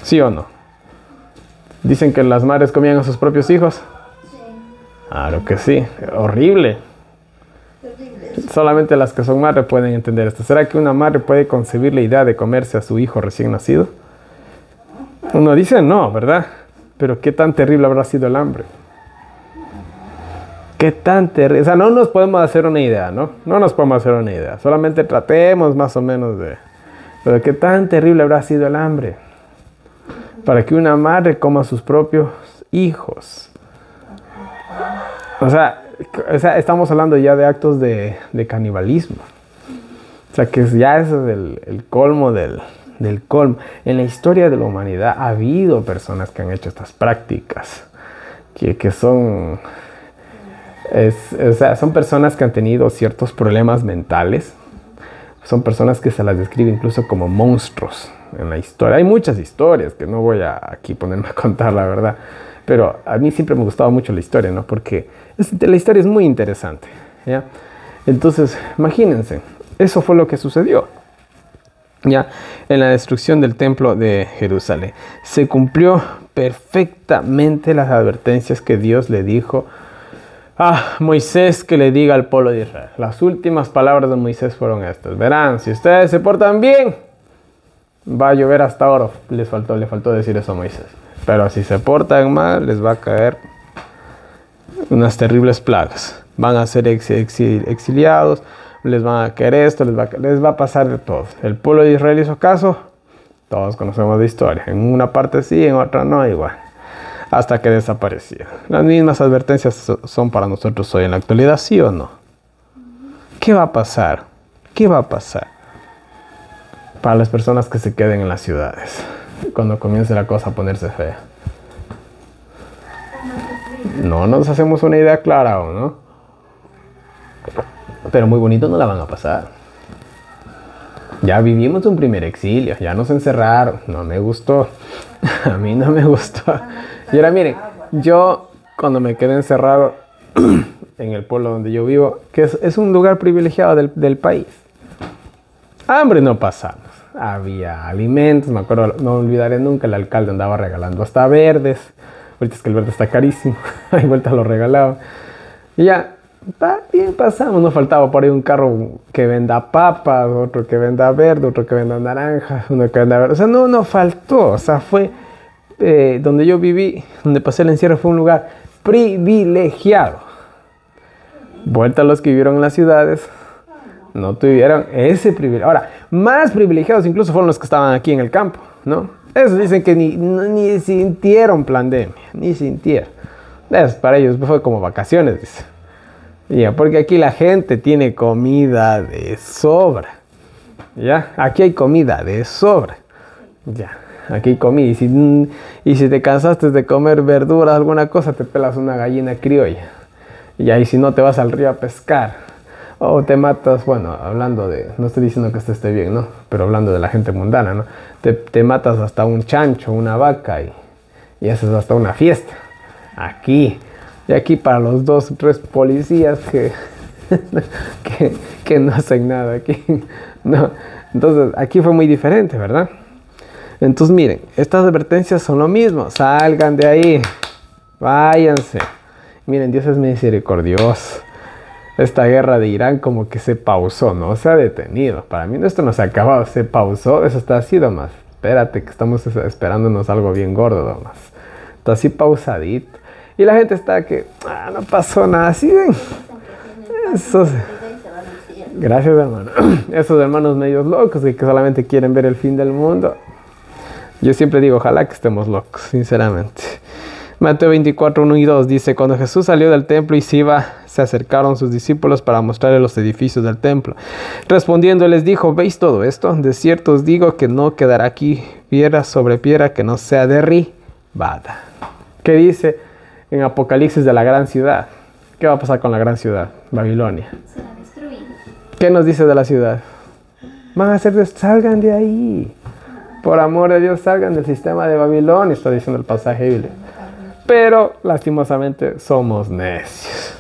¿Sí o no? Dicen que las madres comían a sus propios hijos. Sí. Claro que sí. Horrible. Solamente las que son madres pueden entender esto. ¿Será que una madre puede concebir la idea de comerse a su hijo recién nacido? Uno dice no, ¿verdad? Pero qué tan terrible habrá sido el hambre. Qué tan terrible. O sea, no nos podemos hacer una idea, ¿no? No nos podemos hacer una idea. Solamente tratemos más o menos de... Pero qué tan terrible habrá sido el hambre. Para que una madre coma a sus propios hijos. O sea, estamos hablando ya de actos de canibalismo. O sea, que ya es el colmo del colmo. En la historia de la humanidad ha habido personas que han hecho estas prácticas. Que son... o sea, son personas que han tenido ciertos problemas mentales. Son personas que se las describe incluso como monstruos en la historia. Hay muchas historias que no voy a aquí ponerme a contar, la verdad. Pero a mí siempre me gustaba mucho la historia, ¿no? Porque la historia es muy interesante, ¿ya? Entonces, imagínense, eso fue lo que sucedió, ¿ya? En la destrucción del templo de Jerusalén. Se cumplió perfectamente las advertencias que Dios le dijo a Moisés que le diga al pueblo de Israel. Las últimas palabras de Moisés fueron estas. Verán, si ustedes se portan bien, va a llover hasta oro. Le faltó decir eso a Moisés. Pero si se portan mal, les va a caer unas terribles plagas. Van a ser exiliados, les van a querer esto, les va a pasar de todo. El pueblo de Israel hizo caso, todos conocemos la historia. En una parte sí, en otra no, igual. Hasta que desapareció. Las mismas advertencias son para nosotros hoy en la actualidad, ¿sí o no? ¿Qué va a pasar? ¿Qué va a pasar para las personas que se queden en las ciudades cuando comience la cosa a ponerse fea? No nos hacemos una idea clara, ¿o no? Pero muy bonito no la van a pasar. Ya vivimos un primer exilio, ya nos encerraron, no me gustó. A mí no me gustó. Y ahora miren, yo cuando me quedé encerrado en el pueblo donde yo vivo, que es un lugar privilegiado del país, hambre no pasamos. Había alimentos, me acuerdo, no olvidaré nunca, el alcalde andaba regalando hasta verdes. Ahorita es que el verde está carísimo, ahí vuelta lo regalaban. Y ya, bien pasamos, nos faltaba por ahí un carro que venda papas, otro que venda verde, otro que venda naranjas, uno que venda verde. O sea, no faltó, o sea, fue donde yo viví, donde pasé el encierro, fue un lugar privilegiado. Vuelta a los que vivieron en las ciudades, no tuvieron ese privilegio. Ahora, más privilegiados incluso fueron los que estaban aquí en el campo, ¿no? Esos dicen que ni sintieron pandemia, ni sintieron. Para ellos fue como vacaciones, dice. Ya, porque aquí la gente tiene comida de sobra. Ya, aquí hay comida de sobra. Ya, aquí hay comida. Y si te cansaste de comer verduras, alguna cosa, te pelas una gallina criolla. Y ahí si no te vas al río a pescar. O te matas, bueno, hablando de, no estoy diciendo que esto esté bien, ¿no? Pero hablando de la gente mundana, ¿no? Te matas hasta un chancho, una vaca y haces hasta una fiesta. Aquí. Y aquí para los 2 o 3 policías que no hacen nada aquí. No. Entonces, aquí fue muy diferente, ¿verdad? Entonces, miren, estas advertencias son lo mismo. Salgan de ahí. Váyanse. Miren, Dios es misericordioso. Esta guerra de Irán como que se pausó, no se ha detenido. Para mí esto no se ha acabado, se pausó, eso está así nomás. Espérate que estamos esperándonos algo bien gordo nomás. Está así pausadito. Y la gente está que, no pasó nada, ¿sí ven? Gracias, hermano. Esos hermanos medios locos que solamente quieren ver el fin del mundo. Yo siempre digo, ojalá que estemos locos, sinceramente. Mateo 24, 1 y 2 dice, cuando Jesús salió del templo y se iba, se acercaron sus discípulos para mostrarle los edificios del templo. Respondiendo les dijo, ¿veis todo esto? De cierto os digo que no quedará aquí piedra sobre piedra que no sea derribada. ¿Qué dice en Apocalipsis de la gran ciudad? ¿Qué va a pasar con la gran ciudad? Babilonia. Será destruida. ¿Qué nos dice de la ciudad? Van a ser, salgan de ahí. Por amor de Dios, salgan del sistema de Babilonia, está diciendo el pasaje bíblico. Pero, lastimosamente, somos necios.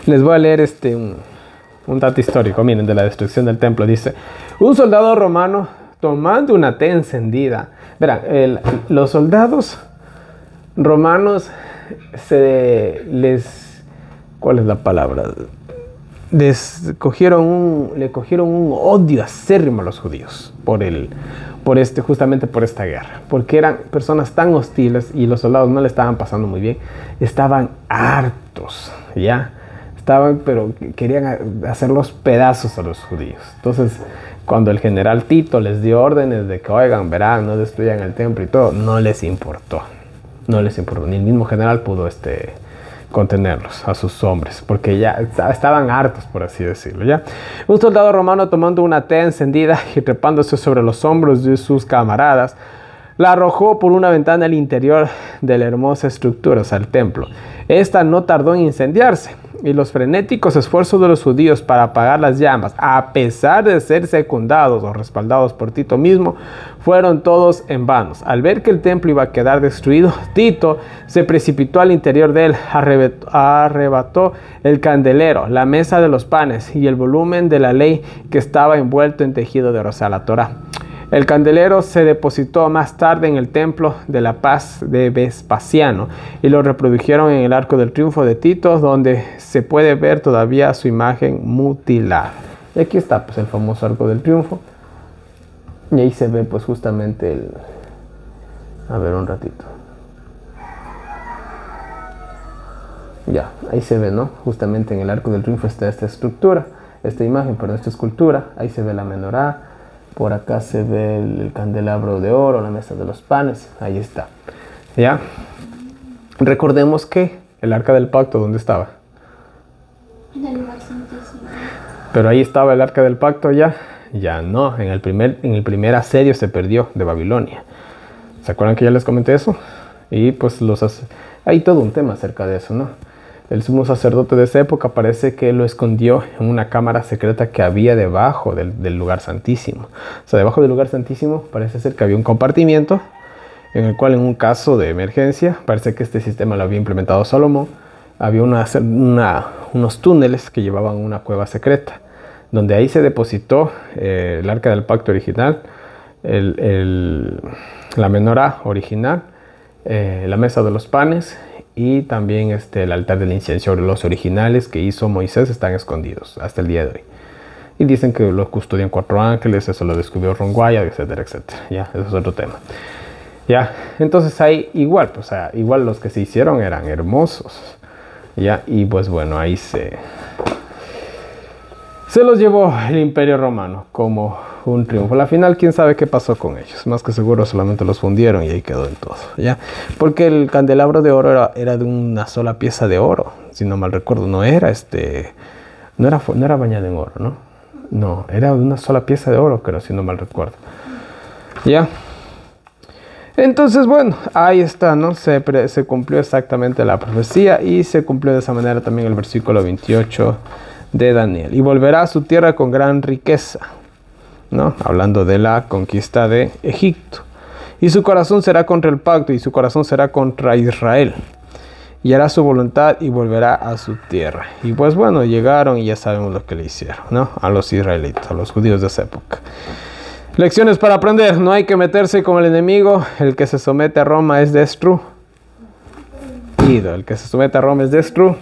Les voy a leer un dato histórico, miren, de la destrucción del templo. Dice, un soldado romano tomando una T encendida. Verán, los soldados romanos ¿cuál es la palabra? Le cogieron un odio acérrimo a los judíos justamente por esta guerra, porque eran personas tan hostiles y los soldados no le estaban pasando muy bien, estaban hartos, ya, pero querían hacer los pedazos a los judíos. Entonces, cuando el general Tito les dio órdenes de que, oigan, verán, no destruyan el templo y todo, no les importó, ni el mismo general pudo contenerlos a sus hombres, porque ya estaban hartos, por así decirlo, ¿ya? Un soldado romano tomando una tea encendida y trepándose sobre los hombros de sus camaradas, la arrojó por una ventana al interior de la hermosa estructura, o sea, el templo. Esta no tardó en incendiarse, y los frenéticos esfuerzos de los judíos para apagar las llamas, a pesar de ser secundados o respaldados por Tito mismo, fueron todos en vanos. Al ver que el templo iba a quedar destruido, Tito se precipitó al interior de él, arrebató el candelero, la mesa de los panes y el volumen de la ley que estaba envuelto en tejido de oro, o sea, la Torá. El candelero se depositó más tarde en el templo de la paz de Vespasiano y lo reprodujeron en el Arco del Triunfo de Tito, donde se puede ver todavía su imagen mutilada. Y aquí está pues el famoso Arco del Triunfo. Y ahí se ve pues justamente a ver un ratito. Ya, ahí se ve, ¿no? Justamente en el arco del triunfo está esta estructura, esta imagen, perdón, esta escultura. Ahí se ve la menorá. Por acá se ve el candelabro de oro, la mesa de los panes. Ahí está. ¿Ya? Recordemos que el arca del pacto, ¿dónde estaba? En el lugar santísimo. Pero ahí estaba el arca del pacto ya. Ya no, en el primer asedio se perdió de Babilonia. ¿Se acuerdan que ya les comenté eso? Y pues hay todo un tema acerca de eso, ¿no? El sumo sacerdote de esa época parece que lo escondió en una cámara secreta que había debajo del lugar santísimo. O sea, debajo del lugar santísimo parece ser que había un compartimiento en el cual, en un caso de emergencia, parece que este sistema lo había implementado Salomón. Había unos túneles que llevaban a una cueva secreta, donde ahí se depositó el arca del pacto original, la menorá original, la mesa de los panes y también el altar del incienso. Los originales que hizo Moisés están escondidos hasta el día de hoy. Y dicen que los custodian 4 ángeles, eso lo descubrió Ron Wyatt, etcétera, etcétera. Ya, eso es otro tema. Ya, entonces ahí igual, pues, igual los que se hicieron eran hermosos. Ya, y pues bueno, ahí se los llevó el Imperio Romano como un triunfo. Al final, quién sabe qué pasó con ellos. Más que seguro solamente los fundieron y ahí quedó en todo, ¿ya? Porque el candelabro de oro era de una sola pieza de oro, si no mal recuerdo. No era bañado en oro, ¿no? No, era de una sola pieza de oro, creo, si no mal recuerdo. ¿Ya? Entonces, bueno, ahí está, ¿no? Se cumplió exactamente la profecía y se cumplió de esa manera también el versículo 28 de Daniel. Y volverá a su tierra con gran riqueza, ¿no? Hablando de la conquista de Egipto. Y su corazón será contra el pacto y su corazón será contra Israel. Y hará su voluntad y volverá a su tierra. Y pues bueno, llegaron y ya sabemos lo que le hicieron, ¿no? A los israelitas, a los judíos de esa época. Lecciones para aprender. No hay que meterse con el enemigo. El que se somete a Roma es destruido. El que se somete a Roma es destruido.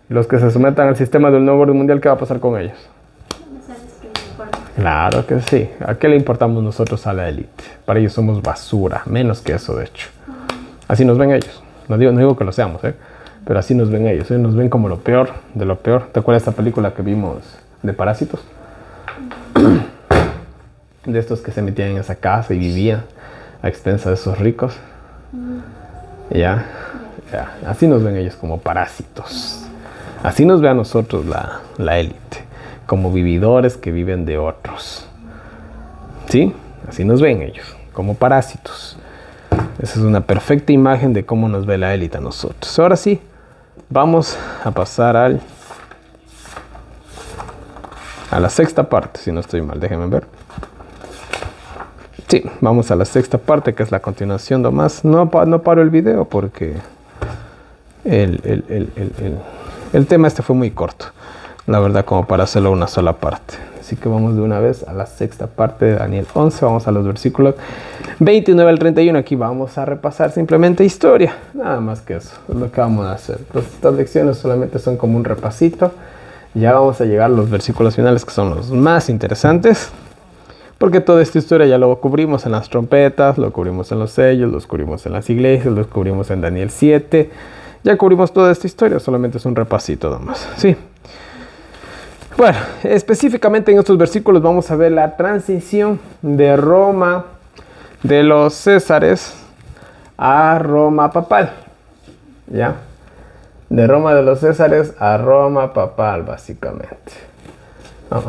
Los que se sometan al sistema del nuevo orden mundial, ¿qué va a pasar con ellos? Claro que sí. ¿A qué le importamos nosotros a la élite? Para ellos somos basura. Menos que eso, de hecho. Así nos ven ellos. No digo que lo seamos, pero así nos ven ellos. Nos ven como lo peor de lo peor. ¿Te acuerdas de esta película que vimos de Parásitos? De estos que se metían en esa casa y vivían a expensas de esos ricos. Ya. Así nos ven ellos, como parásitos. Así nos ve a nosotros la élite, como vividores que viven de otros. ¿Sí? Así nos ven ellos, como parásitos. Esa es una perfecta imagen de cómo nos ve la élite a nosotros. Ahora sí, vamos a pasar a la sexta parte, si no estoy mal, déjenme ver. Sí, vamos a la sexta parte, que es la continuación nomás. No paro el video porque el tema fue muy corto, la verdad, como para hacerlo una sola parte. Así que vamos de una vez a la sexta parte de Daniel 11. Vamos a los versículos 29 al 31. Aquí vamos a repasar simplemente historia. Nada más que eso, es lo que vamos a hacer. Entonces, estas lecciones solamente son como un repasito. Ya vamos a llegar a los versículos finales, que son los más interesantes. Porque toda esta historia ya lo cubrimos en las trompetas, lo cubrimos en los sellos, lo cubrimos en las iglesias, lo cubrimos en Daniel 7. Ya cubrimos toda esta historia, solamente es un repasito nomás. Sí. Bueno, específicamente en estos versículos vamos a ver la transición de Roma, de los Césares, a Roma papal. ¿Ya? De Roma de los Césares a Roma papal, básicamente. No,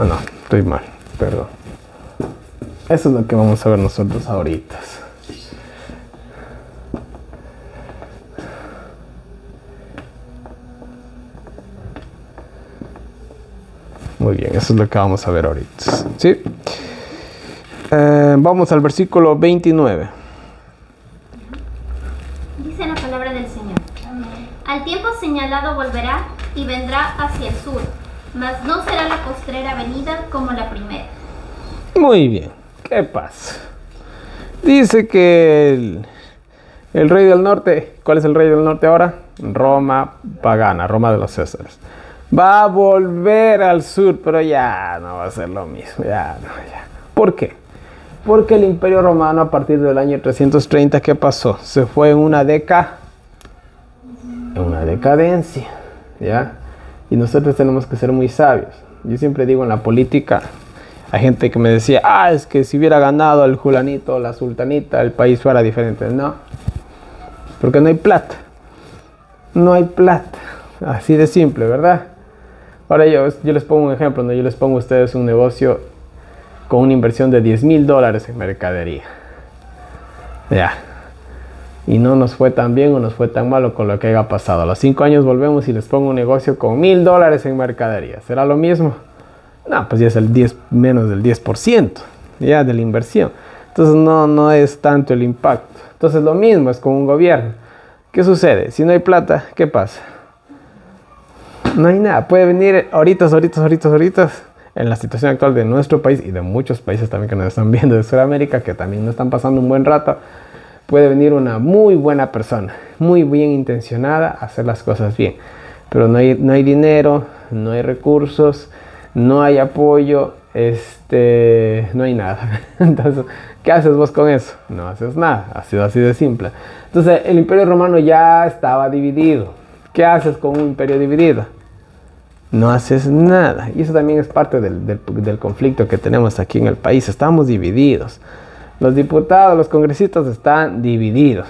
estoy mal, perdón. Eso es lo que vamos a ver nosotros ahorita. Muy bien, eso es lo que vamos a ver ahorita. ¿Sí? Vamos al versículo 29. Dice la palabra del Señor. Al tiempo señalado volverá y vendrá hacia el sur, mas no será la postrera venida como la primera. Muy bien. ¿Qué pasa? Dice que el rey del norte, ¿cuál es el rey del norte ahora? Roma pagana, Roma de los Césares. Va a volver al sur, pero ya no va a ser lo mismo. Ya. ¿Por qué? Porque el Imperio Romano, a partir del año 330, ¿qué pasó? Se fue en una en una decadencia, ¿ya? Y nosotros tenemos que ser muy sabios. Yo siempre digo en la política, hay gente que me decía, es que si hubiera ganado el fulanito o la sultanita, el país fuera diferente. No, porque no hay plata. No hay plata. Así de simple, ¿verdad? Ahora yo les pongo un ejemplo, ¿no? Yo les pongo a ustedes un negocio con una inversión de $10,000 en mercadería. Ya. Y no nos fue tan bien o nos fue tan malo con lo que haya pasado. A los 5 años volvemos y les pongo un negocio con $1,000 en mercadería. ¿Será lo mismo? No, pues ya es menos del 10% ya de la inversión. Entonces no es tanto el impacto. Entonces lo mismo es con un gobierno. ¿Qué sucede? Si no hay plata, ¿qué pasa? No hay nada. Puede venir ahorita, en la situación actual de nuestro país y de muchos países también que nos están viendo de Sudamérica, que también no están pasando un buen rato. Puede venir una muy buena persona, muy bien intencionada a hacer las cosas bien. Pero no hay dinero, no hay recursos, no hay apoyo, no hay nada. Entonces, ¿qué haces vos con eso? No haces nada, ha sido así de simple. Entonces, el Imperio Romano ya estaba dividido. ¿Qué haces con un imperio dividido? No haces nada. Y eso también es parte del conflicto que tenemos aquí en el país. Estamos divididos. Los diputados, los congresistas están divididos.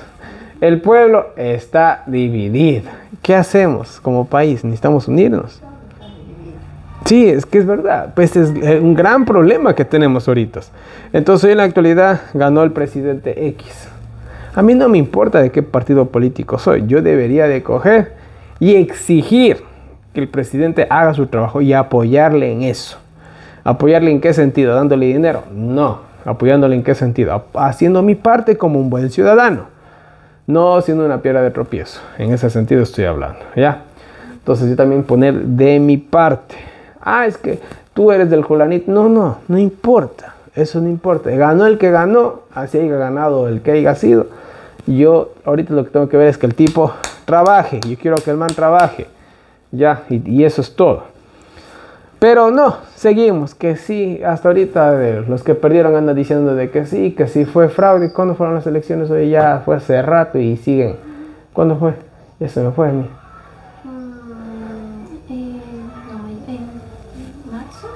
El pueblo está dividido. ¿Qué hacemos como país? Necesitamos unirnos. Sí, es que es verdad. Pues es un gran problema que tenemos ahorita. Entonces, hoy en la actualidad ganó el presidente X. A mí no me importa de qué partido político soy. Yo debería de coger y exigir que el presidente haga su trabajo y apoyarle en eso. ¿Apoyarle en qué sentido? ¿Dándole dinero? No. ¿Apoyándole en qué sentido? Haciendo mi parte como un buen ciudadano. No siendo una piedra de tropiezo. En ese sentido estoy hablando, ¿ya? Entonces yo también poner de mi parte. Es que tú eres del fulanito. No importa. Eso no importa. Ganó el que ganó, así haya ganado el que haya sido. Yo ahorita lo que tengo que ver es que el tipo trabaje. Yo quiero que el man trabaje. Ya, y eso es todo. Pero no, seguimos, que sí, hasta ahorita los que perdieron andan diciendo de que sí fue fraude. ¿Cuándo fueron las elecciones? Hoy ya fue hace rato y siguen. ¿Cuándo fue? Ya se me fue a mí. ¿En marzo?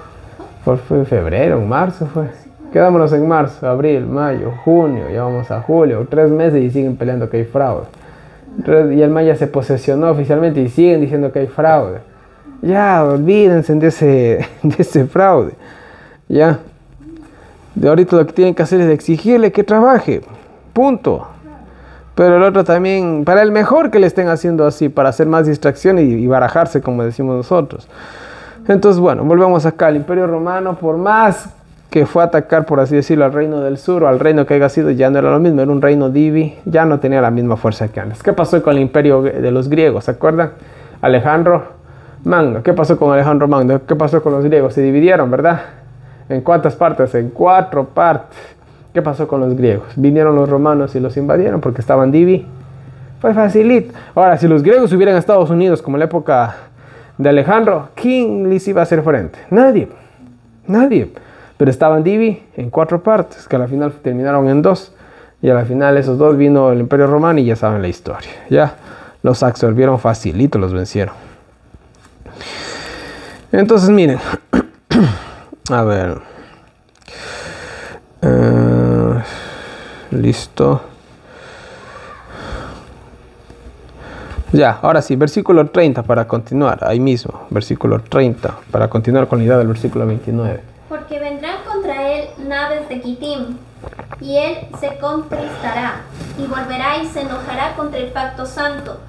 Fue en febrero, en marzo fue. Quedámonos en marzo, abril, mayo, junio, ya vamos a julio. 3 meses y siguen peleando que hay fraude. Y el Maya se posesionó oficialmente y siguen diciendo que hay fraude. Ya, olvídense de ese fraude. Ya. De ahorita lo que tienen que hacer es exigirle que trabaje. Punto. Pero el otro también, para el mejor que le estén haciendo así, para hacer más distracción y barajarse, como decimos nosotros. Entonces, bueno, volvemos acá. El Imperio Romano, por más que fue a atacar, por así decirlo, al reino del sur o al reino que haya sido, ya no era lo mismo. Era un reino divi, ya no tenía la misma fuerza que antes. ¿Qué pasó con el imperio de los griegos? ¿Se acuerdan? Alejandro Magno. ¿Qué pasó con Alejandro Magno? ¿Qué pasó con los griegos? Se dividieron, ¿verdad? ¿En cuántas partes? En 4 partes. ¿Qué pasó con los griegos? Vinieron los romanos y los invadieron porque estaban divi. Fue facilito. Ahora, si los griegos hubieran Estados Unidos como en la época de Alejandro, ¿quién les iba a hacer frente? Nadie. Pero estaban divi en 4 partes, que a la final terminaron en 2. Y a la final esos 2 vino el Imperio Romano y ya saben la historia. Ya los absorbieron facilito, los vencieron. Entonces miren, a ver, listo, ya, ahora sí, versículo 30 para continuar, ahí mismo, versículo 30, para continuar con la idea del versículo 29. Porque vendrán contra él naves de Quitim, y él se contristará, y volverá y se enojará contra el pacto santo,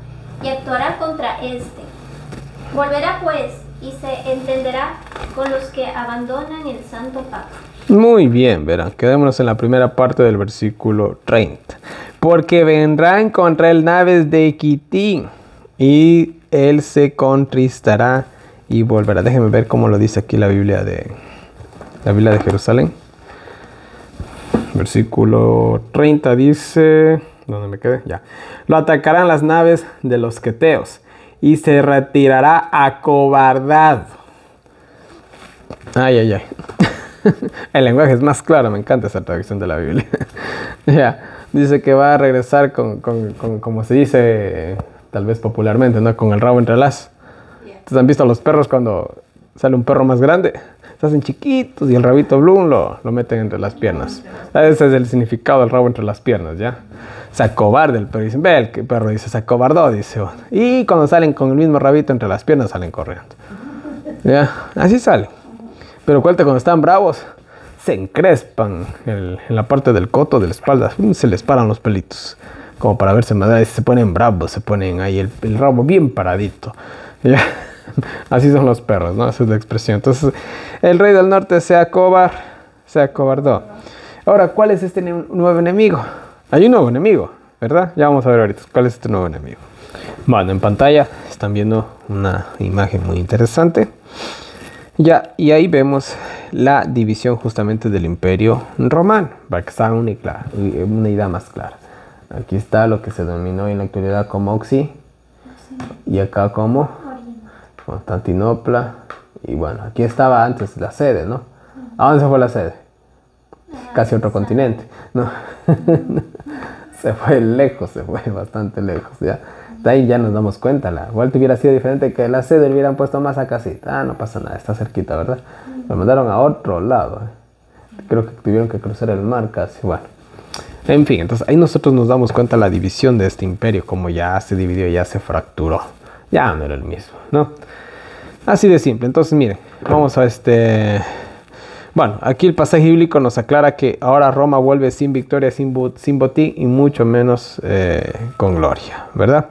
y actuará contra este. Volverá pues, y se entenderá con los que abandonan el santo pacto. Muy bien, verán, quedémonos en la primera parte del versículo 30. Porque vendrán contra él naves de Quitim, y él se contristará y volverá. Déjenme ver cómo lo dice aquí la Biblia de Jerusalén. Versículo 30 dice, ¿dónde me quedé? Ya. Lo atacarán las naves de los queteos y se retirará acobardado. Ay. El lenguaje es más claro, me encanta esa traducción de la Biblia. Ya. Dice que va a regresar con como se dice, tal vez popularmente, ¿no? Con el rabo entre las. ¿Ustedes han visto a los perros cuando sale un perro más grande? Se hacen chiquitos y el rabito blum lo meten entre las piernas. Ese es el significado del rabo entre las piernas, ¿ya? Se acobarda el perro. Dicen, ve, el perro dice, se acobardó, dice. Y cuando salen con el mismo rabito entre las piernas, salen corriendo. ¿Ya? Así salen. Pero cuenta, cuando están bravos, se encrespan en la parte del coto, de la espalda. Se les paran los pelitos. Como para verse más. Se ponen bravos, se ponen ahí el rabo bien paradito. ¿Ya? Así son los perros, ¿no? Esa es la expresión. Entonces, el rey del norte se acobardó. Ahora, ¿cuál es este nuevo enemigo? Hay un nuevo enemigo, ¿verdad? Ya vamos a ver ahorita cuál es este nuevo enemigo. Bueno, en pantalla están viendo una imagen muy interesante. Ya, y ahí vemos la división justamente del Imperio Romano, para que se haga una idea más clara. Aquí está lo que se denominó en la actualidad como Occidente, y acá como Constantinopla. Y bueno, aquí estaba antes la sede, ¿no? ¿A dónde se fue la sede? Casi otro continente, ¿no? Se fue lejos, se fue bastante lejos, ¿ya? De ahí ya nos damos cuenta, la vuelta hubiera sido diferente, que la sede le hubieran puesto más a casita. No pasa nada, está cerquita, ¿verdad? Lo mandaron a otro lado, Creo que tuvieron que cruzar el mar casi, bueno. En fin, entonces ahí nosotros nos damos cuenta la división de este imperio, como ya se dividió, ya se fracturó. Ya no era el mismo, ¿no? Así de simple. Entonces, miren, vamos a Bueno, aquí el pasaje bíblico nos aclara que ahora Roma vuelve sin victoria, sin botín y mucho menos con gloria, ¿verdad?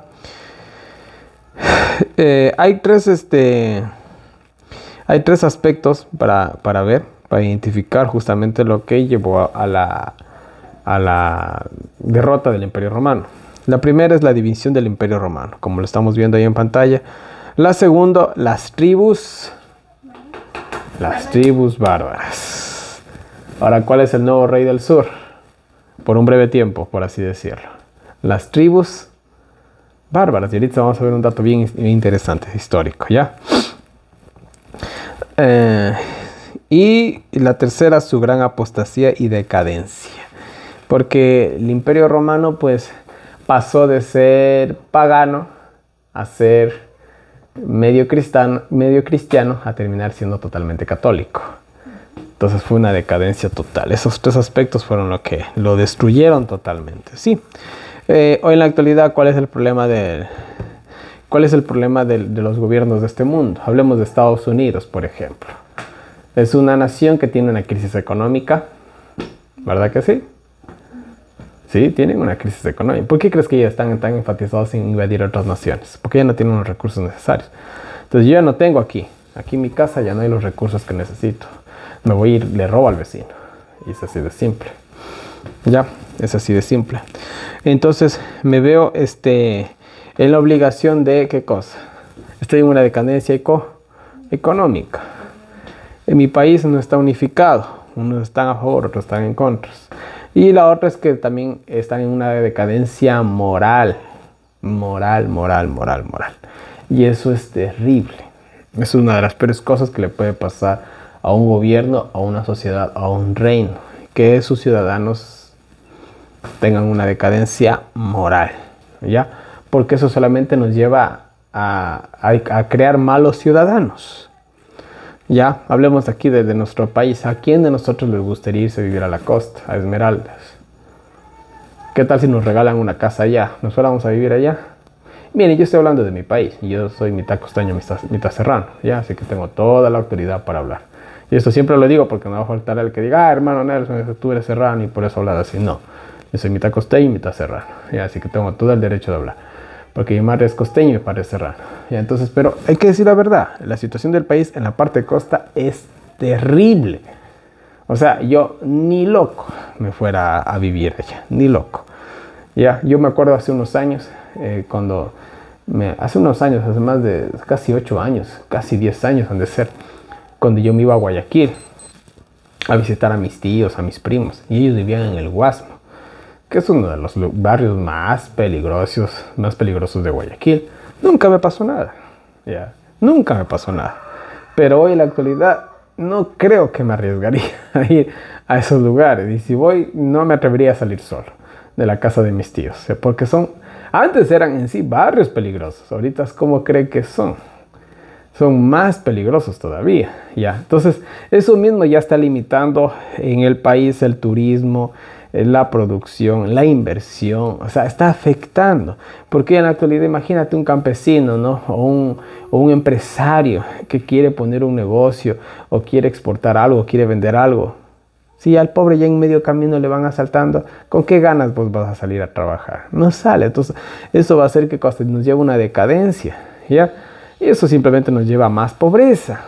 Hay tres aspectos para ver, para identificar justamente lo que llevó a la derrota del Imperio Romano. La primera es la división del Imperio Romano, como lo estamos viendo ahí en pantalla. La segunda, las tribus bárbaras. Ahora, ¿cuál es el nuevo rey del sur? Por un breve tiempo, por así decirlo. Las tribus bárbaras. Y ahorita vamos a ver un dato bien interesante, histórico, ¿ya? Y la tercera, su gran apostasía y decadencia. Porque el Imperio Romano, pues, pasó de ser pagano a ser medio cristiano a terminar siendo totalmente católico. Entonces fue una decadencia total. Esos tres aspectos fueron lo que lo destruyeron totalmente. Sí. Hoy en la actualidad, ¿cuál es el problema de los gobiernos de este mundo? Hablemos de Estados Unidos, por ejemplo. Es una nación que tiene una crisis económica, ¿verdad que sí? Sí, tienen una crisis económica. ¿Por qué crees que ellos están tan enfatizados en invadir otras naciones? Porque ya no tienen los recursos necesarios. Entonces yo ya no tengo aquí en mi casa ya no hay los recursos que necesito. Me voy a ir, le robo al vecino. Y es así de simple. Ya, es así de simple. Entonces me veo en la obligación de, ¿qué cosa? Estoy en una decadencia económica. En mi país no está unificado. Unos están a favor, otros están en contra. Y la otra es que también están en una decadencia moral. Moral. Y eso es terrible. Es una de las peores cosas que le puede pasar a un gobierno, a una sociedad, a un reino. Que sus ciudadanos tengan una decadencia moral, ¿ya? Porque eso solamente nos lleva a crear malos ciudadanos. Ya, hablemos aquí de nuestro país. ¿A quién de nosotros les gustaría irse a vivir a la costa, a Esmeraldas? ¿Qué tal si nos regalan una casa allá? ¿Nos fuéramos a vivir allá? Miren, yo estoy hablando de mi país. Yo soy mitad costeño, mitad serrano, ¿ya? Así que tengo toda la autoridad para hablar. Y esto siempre lo digo porque no va a faltar el que diga, hermano Nelson, tú eres serrano y por eso hablas así. No, yo soy mitad costeño y mitad serrano, ¿ya? Así que tengo todo el derecho de hablar. Porque mi madre es costeño y mi padre es serrano. ¿Ya? Entonces, pero hay que decir la verdad. La situación del país en la parte de costa es terrible. O sea, yo ni loco me fuera a vivir allá. Ni loco. Ya, yo me acuerdo hace unos años, hace más de casi 8 años, casi 10 años han de ser, cuando yo me iba a Guayaquil a visitar a mis tíos, a mis primos. Y ellos vivían en el Guasmo, que es uno de los barrios más peligrosos de Guayaquil. Nunca me pasó nada, ¿ya? Nunca me pasó nada. Pero hoy en la actualidad no creo que me arriesgaría a ir a esos lugares. Y si voy, no me atrevería a salir solo de la casa de mis tíos, porque son Antes eran en sí barrios peligrosos. Ahorita es como creen que son. Son más peligrosos todavía, ¿ya? Entonces, eso mismo ya está limitando en el país el turismo, la producción, la inversión, o sea, está afectando. Porque en la actualidad, imagínate un campesino, ¿no? O un empresario que quiere poner un negocio, o quiere exportar algo, o quiere vender algo. Si al pobre ya en medio camino le van asaltando, ¿con qué ganas vos vas a salir a trabajar? No sale. Entonces, eso va a hacer que nos lleve a una decadencia, ¿ya? Y eso simplemente nos lleva a más pobreza.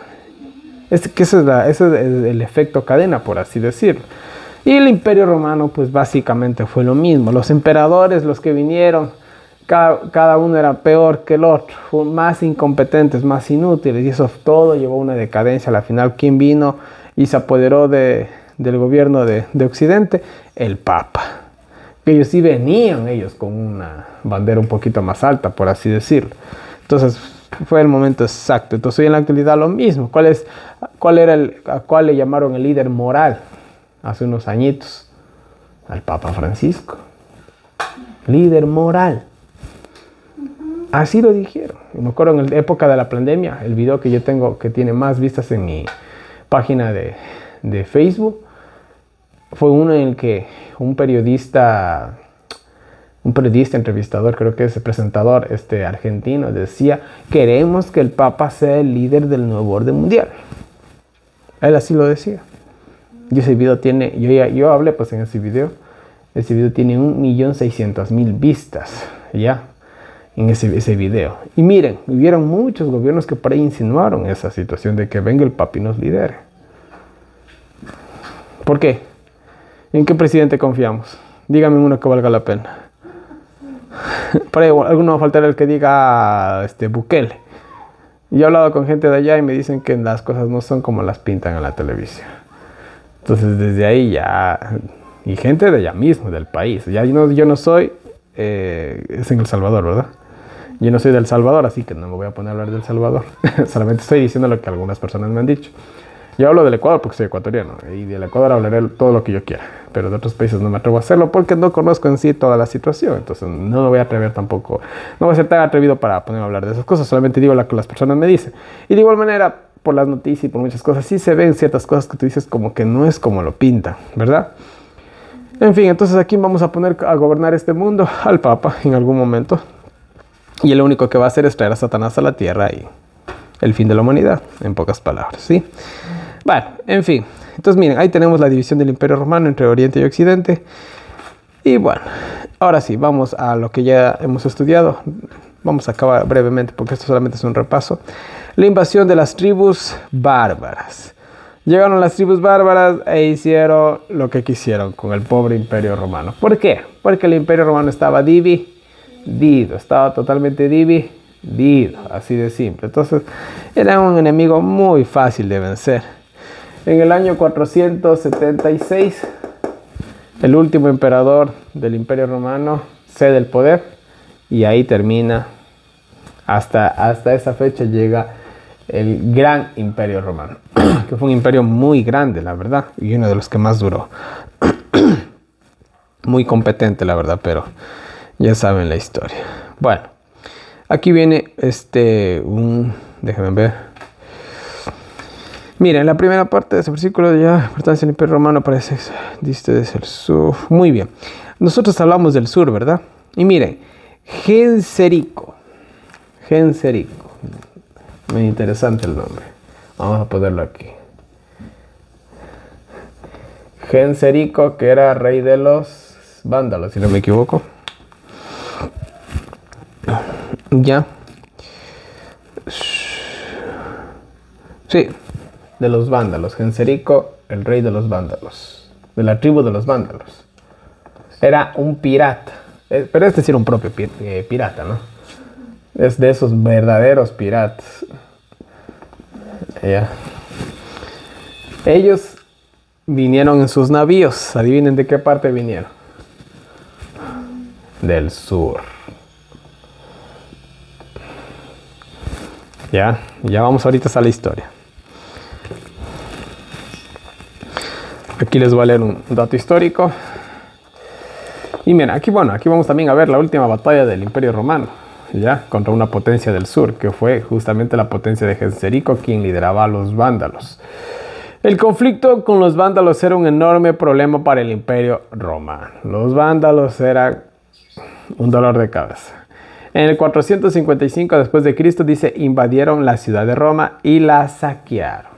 Ese es el efecto cadena, por así decirlo. Y el Imperio Romano, pues básicamente fue lo mismo. Los emperadores, los que vinieron, cada uno era peor que el otro, más incompetentes, más inútiles. Y eso todo llevó a una decadencia. Al final, ¿quién vino y se apoderó del gobierno de Occidente? El Papa. Ellos sí venían con una bandera un poquito más alta, por así decirlo. Entonces, fue el momento exacto. Entonces hoy en la actualidad lo mismo. ¿A cuál le llamaron el líder moral hace unos añitos? Al Papa Francisco. Líder moral. Así lo dijeron. Me acuerdo en la época de la pandemia, el video que yo tengo que tiene más vistas en mi página de Facebook, fue uno en el que un periodista entrevistador, creo que es el presentador argentino, decía: queremos que el Papa sea el líder del nuevo orden mundial. Él así lo decía. Y ese video tiene, yo hablé pues en ese video tiene 1.600.000 vistas, ya, en ese video. Y miren, hubieron muchos gobiernos que por ahí insinuaron esa situación de que venga el Papa y nos lidere. ¿Por qué? ¿En qué presidente confiamos? Dígame uno que valga la pena. Por ahí alguno va a faltar el que diga Bukele. Yo he hablado con gente de allá y me dicen que las cosas no son como las pintan en la televisión. Entonces desde ahí ya, y gente de allá mismo, del país. Ya yo no soy, es en El Salvador, ¿verdad? Yo no soy del Salvador, así que no me voy a poner a hablar del Salvador. Solamente estoy diciendo lo que algunas personas me han dicho. Yo hablo del Ecuador porque soy ecuatoriano, y del Ecuador hablaré todo lo que yo quiera, pero de otros países no me atrevo a hacerlo porque no conozco en sí toda la situación. Entonces no me voy a atrever tampoco, no voy a ser tan atrevido para ponerme a hablar de esas cosas. Solamente digo lo que las personas me dicen. Y de igual manera, por las noticias y por muchas cosas, sí se ven ciertas cosas que tú dices como que no es como lo pintan, ¿verdad? En fin, entonces aquí vamos a poner a gobernar este mundo al Papa en algún momento, y el único que va a hacer es traer a Satanás a la tierra y el fin de la humanidad, en pocas palabras, ¿sí? Bueno, en fin. Entonces miren, ahí tenemos la división del Imperio Romano entre Oriente y Occidente. Y bueno, ahora sí, vamos a lo que ya hemos estudiado. Vamos a acabar brevemente porque esto solamente es un repaso. La invasión de las tribus bárbaras. Llegaron las tribus bárbaras e hicieron lo que quisieron con el pobre Imperio Romano. ¿Por qué? Porque el Imperio Romano estaba dividido, estaba totalmente dividido, así de simple. Entonces era un enemigo muy fácil de vencer. En el año 476, el último emperador del Imperio Romano cede el poder y ahí termina. Hasta esa fecha llega el Gran Imperio Romano, que fue un imperio muy grande, la verdad, y uno de los que más duró. Muy competente, la verdad, pero ya saben la historia. Bueno, aquí viene déjenme ver. Miren, la primera parte de ese versículo, ya, importancia del Imperio Romano parece, diste desde el sur. Muy bien. Nosotros hablamos del sur, ¿verdad? Y miren, Genserico. Muy interesante el nombre. Vamos a ponerlo aquí. Genserico, que era rey de los vándalos, si no me equivoco. Ya. Sí, de los vándalos. Genserico, el rey de los vándalos. De la tribu de los vándalos. Era un pirata. Pero este sí era un propio pirata, ¿no? Es de esos verdaderos piratas. Ya. Ellos vinieron en sus navíos. Adivinen de qué parte vinieron. Del sur. Ya vamos ahorita a la historia. Aquí les voy a leer un dato histórico. Y mira, aquí vamos también a ver la última batalla del Imperio Romano, ya, contra una potencia del sur, que fue justamente la potencia de Genserico, quien lideraba a los vándalos. El conflicto con los vándalos era un enorme problema para el Imperio Romano. Los vándalos eran un dolor de cabeza. En el 455 después de Cristo dice, invadieron la ciudad de Roma y la saquearon.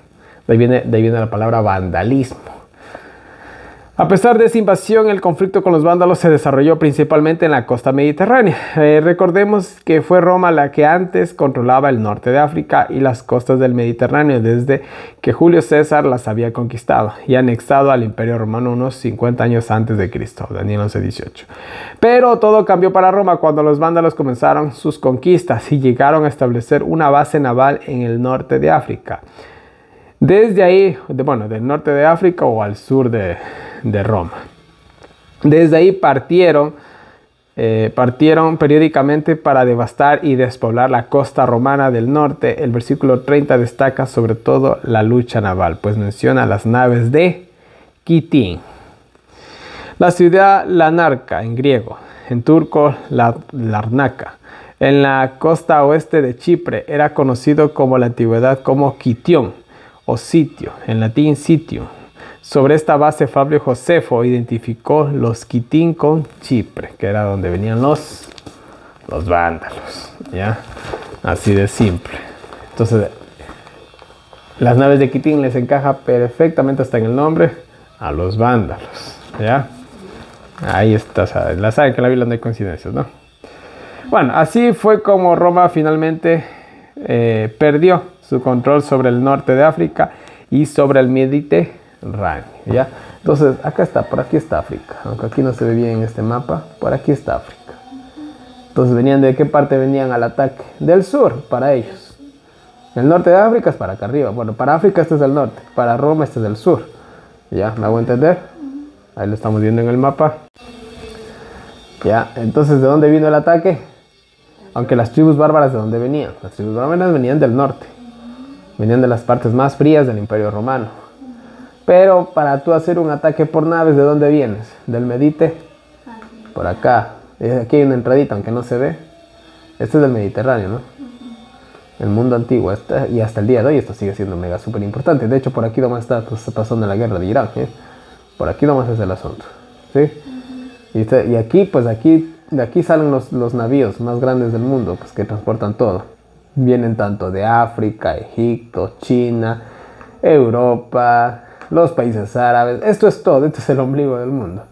De ahí viene la palabra vandalismo. A pesar de esa invasión, el conflicto con los vándalos se desarrolló principalmente en la costa mediterránea. Recordemos que fue Roma la que antes controlaba el norte de África y las costas del Mediterráneo desde que Julio César las había conquistado y anexado al Imperio Romano unos 50 años antes de Cristo, Daniel 11:18. Pero todo cambió para Roma cuando los vándalos comenzaron sus conquistas y llegaron a establecer una base naval en el norte de África. Desde ahí, del norte de África o al sur de Roma. Desde ahí partieron periódicamente para devastar y despoblar la costa romana del norte. El versículo 30 destaca sobre todo la lucha naval, pues menciona las naves de Kitín. La ciudad Larnaca en griego, en turco Larnaca, en la costa oeste de Chipre, era conocido como la antigüedad como Kitión o sitio, en latín sitio. Sobre esta base Fabio Josefo identificó los Kitín con Chipre, que era donde venían los vándalos, ¿ya? Así de simple. Entonces, las naves de Kitín les encaja perfectamente hasta en el nombre a los vándalos, ¿ya? Ahí está, la saben que en la Biblia no hay coincidencias, ¿no? Bueno, así fue como Roma finalmente perdió su control sobre el norte de África y sobre el Mediterráneo, ¿ya? Entonces, acá está, por aquí está África, aunque aquí no se ve bien en este mapa, por aquí está África. Entonces, ¿de qué parte venían al ataque? Del sur, para ellos. El norte de África es para acá arriba. Bueno, para África este es el norte, para Roma este es el sur. ¿Ya? ¿Me hago entender? Ahí lo estamos viendo en el mapa. ¿Ya? Entonces, ¿de dónde vino el ataque? Aunque las tribus bárbaras, ¿de dónde venían? Las tribus bárbaras venían del norte. Venían de las partes más frías del Imperio Romano. Pero para tú hacer un ataque por naves, ¿de dónde vienes? Del Mediterráneo. Por acá. Aquí hay una entradita, aunque no se ve. Este es del Mediterráneo, ¿no? El mundo antiguo. Y hasta el día de hoy esto sigue siendo mega súper importante. De hecho, por aquí nomás está pasando la guerra de Irán, ¿eh? Por aquí nomás es el asunto, ¿sí? Y aquí, pues de aquí salen los navíos más grandes del mundo, pues que transportan todo. Vienen tanto de África, Egipto, China, Europa, los países árabes. Esto es todo, este es el ombligo del mundo.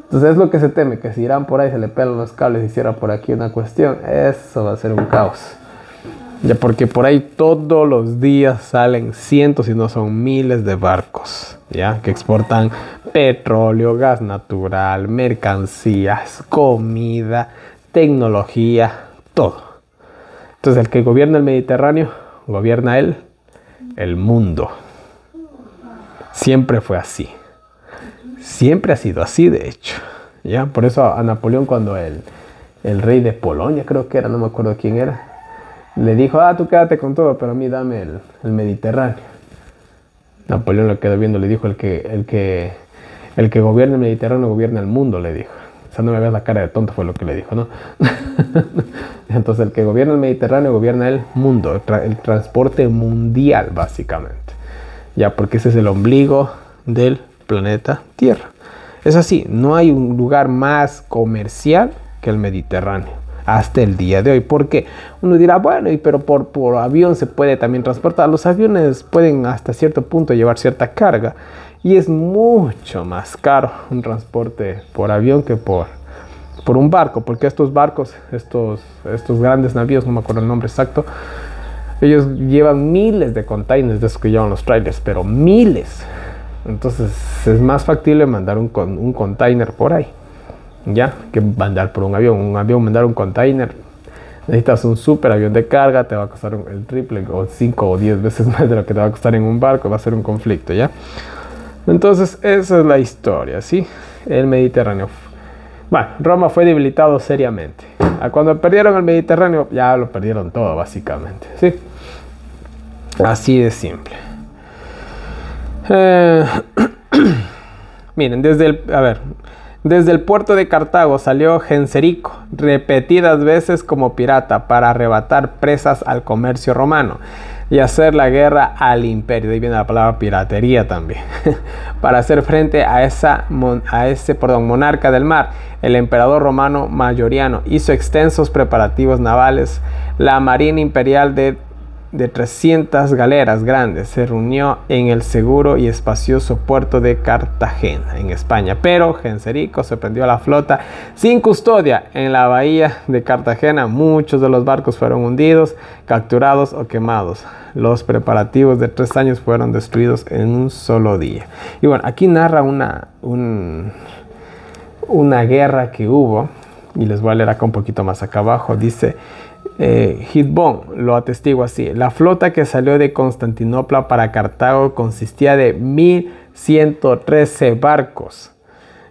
Entonces es lo que se teme, que si Irán por ahí se le pelan los cables y cierra por aquí una cuestión, eso va a ser un caos. Ya porque por ahí todos los días salen cientos, si no son miles de barcos, ya, que exportan petróleo, gas natural, mercancías, comida, tecnología, todo. Entonces el que gobierna el Mediterráneo, gobierna el mundo. Siempre fue así. Siempre ha sido así, de hecho. ¿Ya? Por eso a Napoleón, cuando el rey de Polonia, creo que era, no me acuerdo quién era, le dijo, tú quédate con todo, pero a mí dame el Mediterráneo. Napoleón lo quedó viendo, le dijo, el que gobierna el Mediterráneo gobierna el mundo, le dijo. O sea, no me veas la cara de tonto, fue lo que le dijo, ¿no? Entonces, el que gobierna el Mediterráneo gobierna el mundo, el transporte mundial, básicamente. Ya, porque ese es el ombligo del planeta Tierra. Es así, no hay un lugar más comercial que el Mediterráneo hasta el día de hoy. Porque uno dirá, bueno, pero por avión se puede también transportar. Los aviones pueden hasta cierto punto llevar cierta carga. Y es mucho más caro un transporte por avión que por un barco. Porque estos barcos, estos grandes navíos, no me acuerdo el nombre exacto, ellos llevan miles de containers de esos que llevan los trailers, pero miles. Entonces es más factible mandar un container por ahí, ya, que mandar por un avión. Mandar un container, necesitas un super avión de carga, te va a costar el triple o 5 o 10 veces más de lo que te va a costar en un barco, va a ser un conflicto, ya. Entonces esa es la historia, ¿sí? El Mediterráneo. Bueno, Roma fue debilitado seriamente. Cuando perdieron el Mediterráneo, ya lo perdieron todo, básicamente, ¿sí? Así de simple. Miren, Desde el puerto de Cartago salió Genserico, repetidas veces como pirata, para arrebatar presas al comercio romano y hacer la guerra al imperio. De ahí viene la palabra piratería también. Para hacer frente a ese monarca del mar, el emperador romano Mayoriano hizo extensos preparativos navales. La marina imperial de 300 galeras grandes se reunió en el seguro y espacioso puerto de Cartagena, en España. Pero Genserico sorprendió a la flota sin custodia en la bahía de Cartagena. Muchos de los barcos fueron hundidos, capturados o quemados. Los preparativos de 3 años fueron destruidos en un solo día. Y bueno, aquí narra una guerra que hubo, y les voy a leer acá un poquito más acá abajo. Dice: Hidbon lo atestigua así: la flota que salió de Constantinopla para Cartago consistía de 1113 barcos,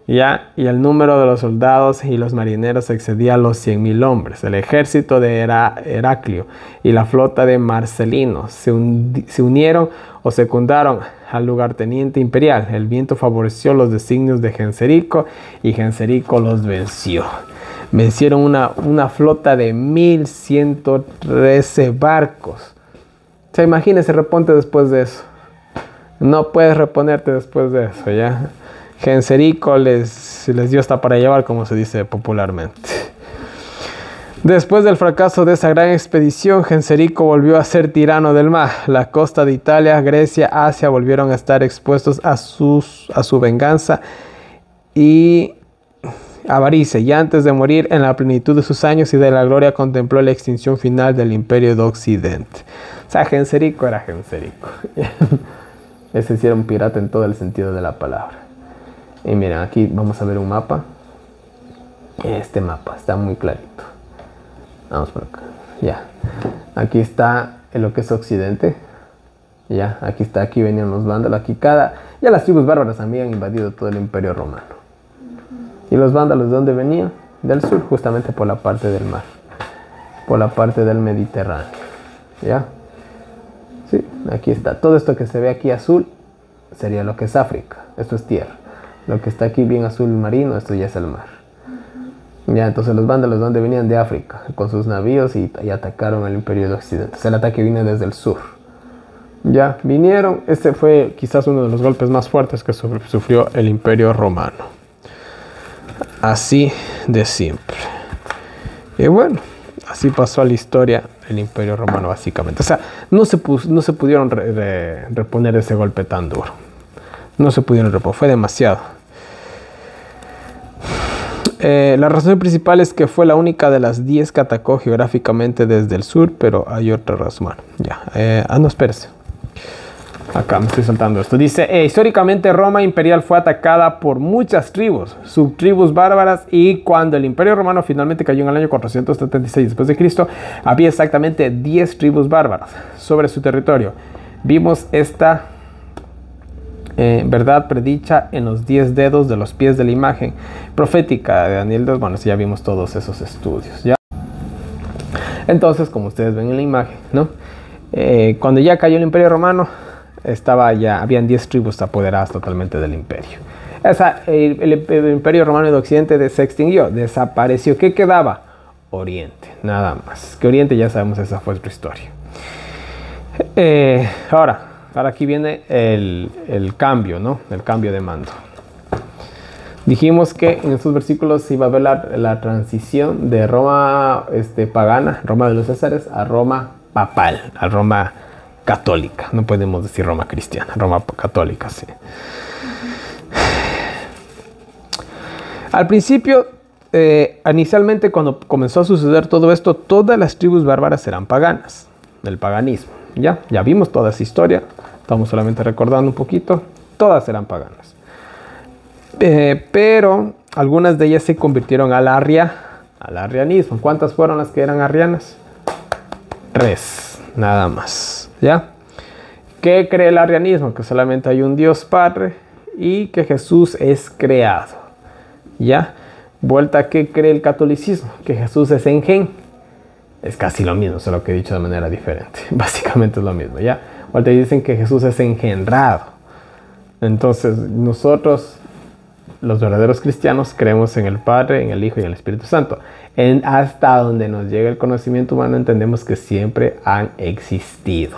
¿ya? Y el número de los soldados y los marineros excedía los 100.000 hombres. El ejército de Heraclio y la flota de Marcelino se unieron o secundaron al lugarteniente imperial. El viento favoreció los designios de Genserico y Genserico los venció. Vencieron una flota de 1113 barcos. O sea, imagínense, reponte después de eso. No puedes reponerte después de eso, ¿ya? Genserico les dio hasta para llevar, como se dice popularmente. Después del fracaso de esa gran expedición, Genserico volvió a ser tirano del mar. La costa de Italia, Grecia, Asia volvieron a estar expuestos a su venganza y avaricia, y antes de morir en la plenitud de sus años y de la gloria, contempló la extinción final del imperio de Occidente. O sea, Genserico era Genserico. Ese sí era un pirata en todo el sentido de la palabra. Y miren, aquí vamos a ver un mapa. Este mapa está muy clarito. Vamos por acá. Ya. Aquí está lo que es Occidente. Ya, aquí está, aquí venían los vándalos. Ya las tribus bárbaras habían invadido todo el imperio romano. ¿Y los vándalos de dónde venían? Del sur, justamente por la parte del mar, por la parte del Mediterráneo. ¿Ya? Sí, aquí está. Todo esto que se ve aquí azul sería lo que es África. Esto es tierra. Lo que está aquí bien azul marino, esto ya es el mar. Ya, entonces los vándalos de dónde venían, de África, con sus navíos y atacaron el imperio de Occidente. Entonces el ataque viene desde el sur. Ya, vinieron. Este fue quizás uno de los golpes más fuertes que sufrió el imperio romano. Así de simple. Y bueno, así pasó a la historia el imperio romano básicamente. O sea, no se pudieron reponer ese golpe tan duro. No se pudieron reponer, fue demasiado. La razón principal es que fue la única de las 10 que atacó geográficamente desde el sur, pero hay otra razón. Bueno, ya. No, espérese. Acá me estoy saltando esto. Dice, históricamente Roma imperial fue atacada por muchas tribus, subtribus bárbaras, y cuando el imperio romano finalmente cayó en el año 476 después de Cristo, había exactamente 10 tribus bárbaras sobre su territorio. Vimos esta verdad predicha en los 10 dedos de los pies de la imagen profética de Daniel 2. Bueno, ya vimos todos esos estudios, ¿ya? Entonces, como ustedes ven en la imagen, ¿no? Cuando ya cayó el imperio romano, habían 10 tribus apoderadas totalmente del imperio. El imperio romano de Occidente se extinguió, desapareció. ¿Qué quedaba? Oriente, nada más. Que Oriente ya sabemos, esa fue otra historia. Ahora aquí viene el cambio, ¿no? El cambio de mando. Dijimos que en estos versículos se iba a ver la transición de Roma pagana, Roma de los Césares, a Roma papal, a Roma católica. No podemos decir Roma cristiana, Roma católica, sí. Al principio, inicialmente cuando comenzó a suceder todo esto, todas las tribus bárbaras eran paganas, del paganismo. Ya vimos toda esa historia, estamos solamente recordando un poquito, todas eran paganas. Pero algunas de ellas se convirtieron al arrianismo. ¿Cuántas fueron las que eran arrianas? 3, nada más. ¿Ya? ¿Qué cree el arrianismo? Que solamente hay un Dios Padre y que Jesús es creado. ¿Ya? Vuelta, ¿qué cree el catolicismo? Que Jesús es engen. Es casi lo mismo, solo que he dicho de manera diferente. Básicamente es lo mismo, ¿ya? Vuelta, dicen que Jesús es engendrado. Entonces, nosotros los verdaderos cristianos creemos en el Padre, en el Hijo y en el Espíritu Santo. Hasta donde nos llega el conocimiento humano entendemos que siempre han existido.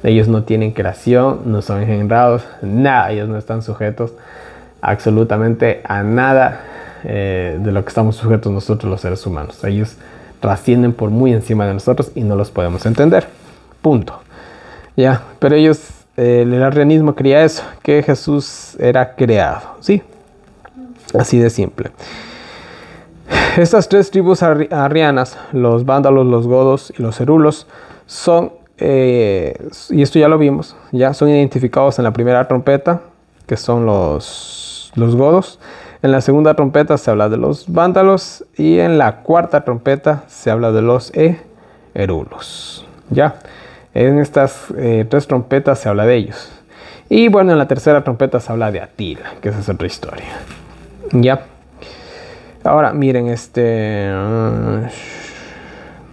Ellos no tienen creación, no son engendrados, nada. Ellos no están sujetos absolutamente a nada de lo que estamos sujetos nosotros los seres humanos. Ellos trascienden por muy encima de nosotros y no los podemos entender. Punto. Ya, pero ellos, el arrianismo creía eso, que Jesús era creado, ¿sí? Así de simple. Estas tres tribus arrianas, los vándalos, los godos y los herulos, son, y esto ya lo vimos, ya son identificados en la primera trompeta, que son los godos. En la segunda trompeta se habla de los vándalos y en la cuarta trompeta se habla de los herulos. Ya, en estas tres trompetas se habla de ellos. Y bueno, en la tercera trompeta se habla de Atila, que esa es otra historia. Ya. Ahora miren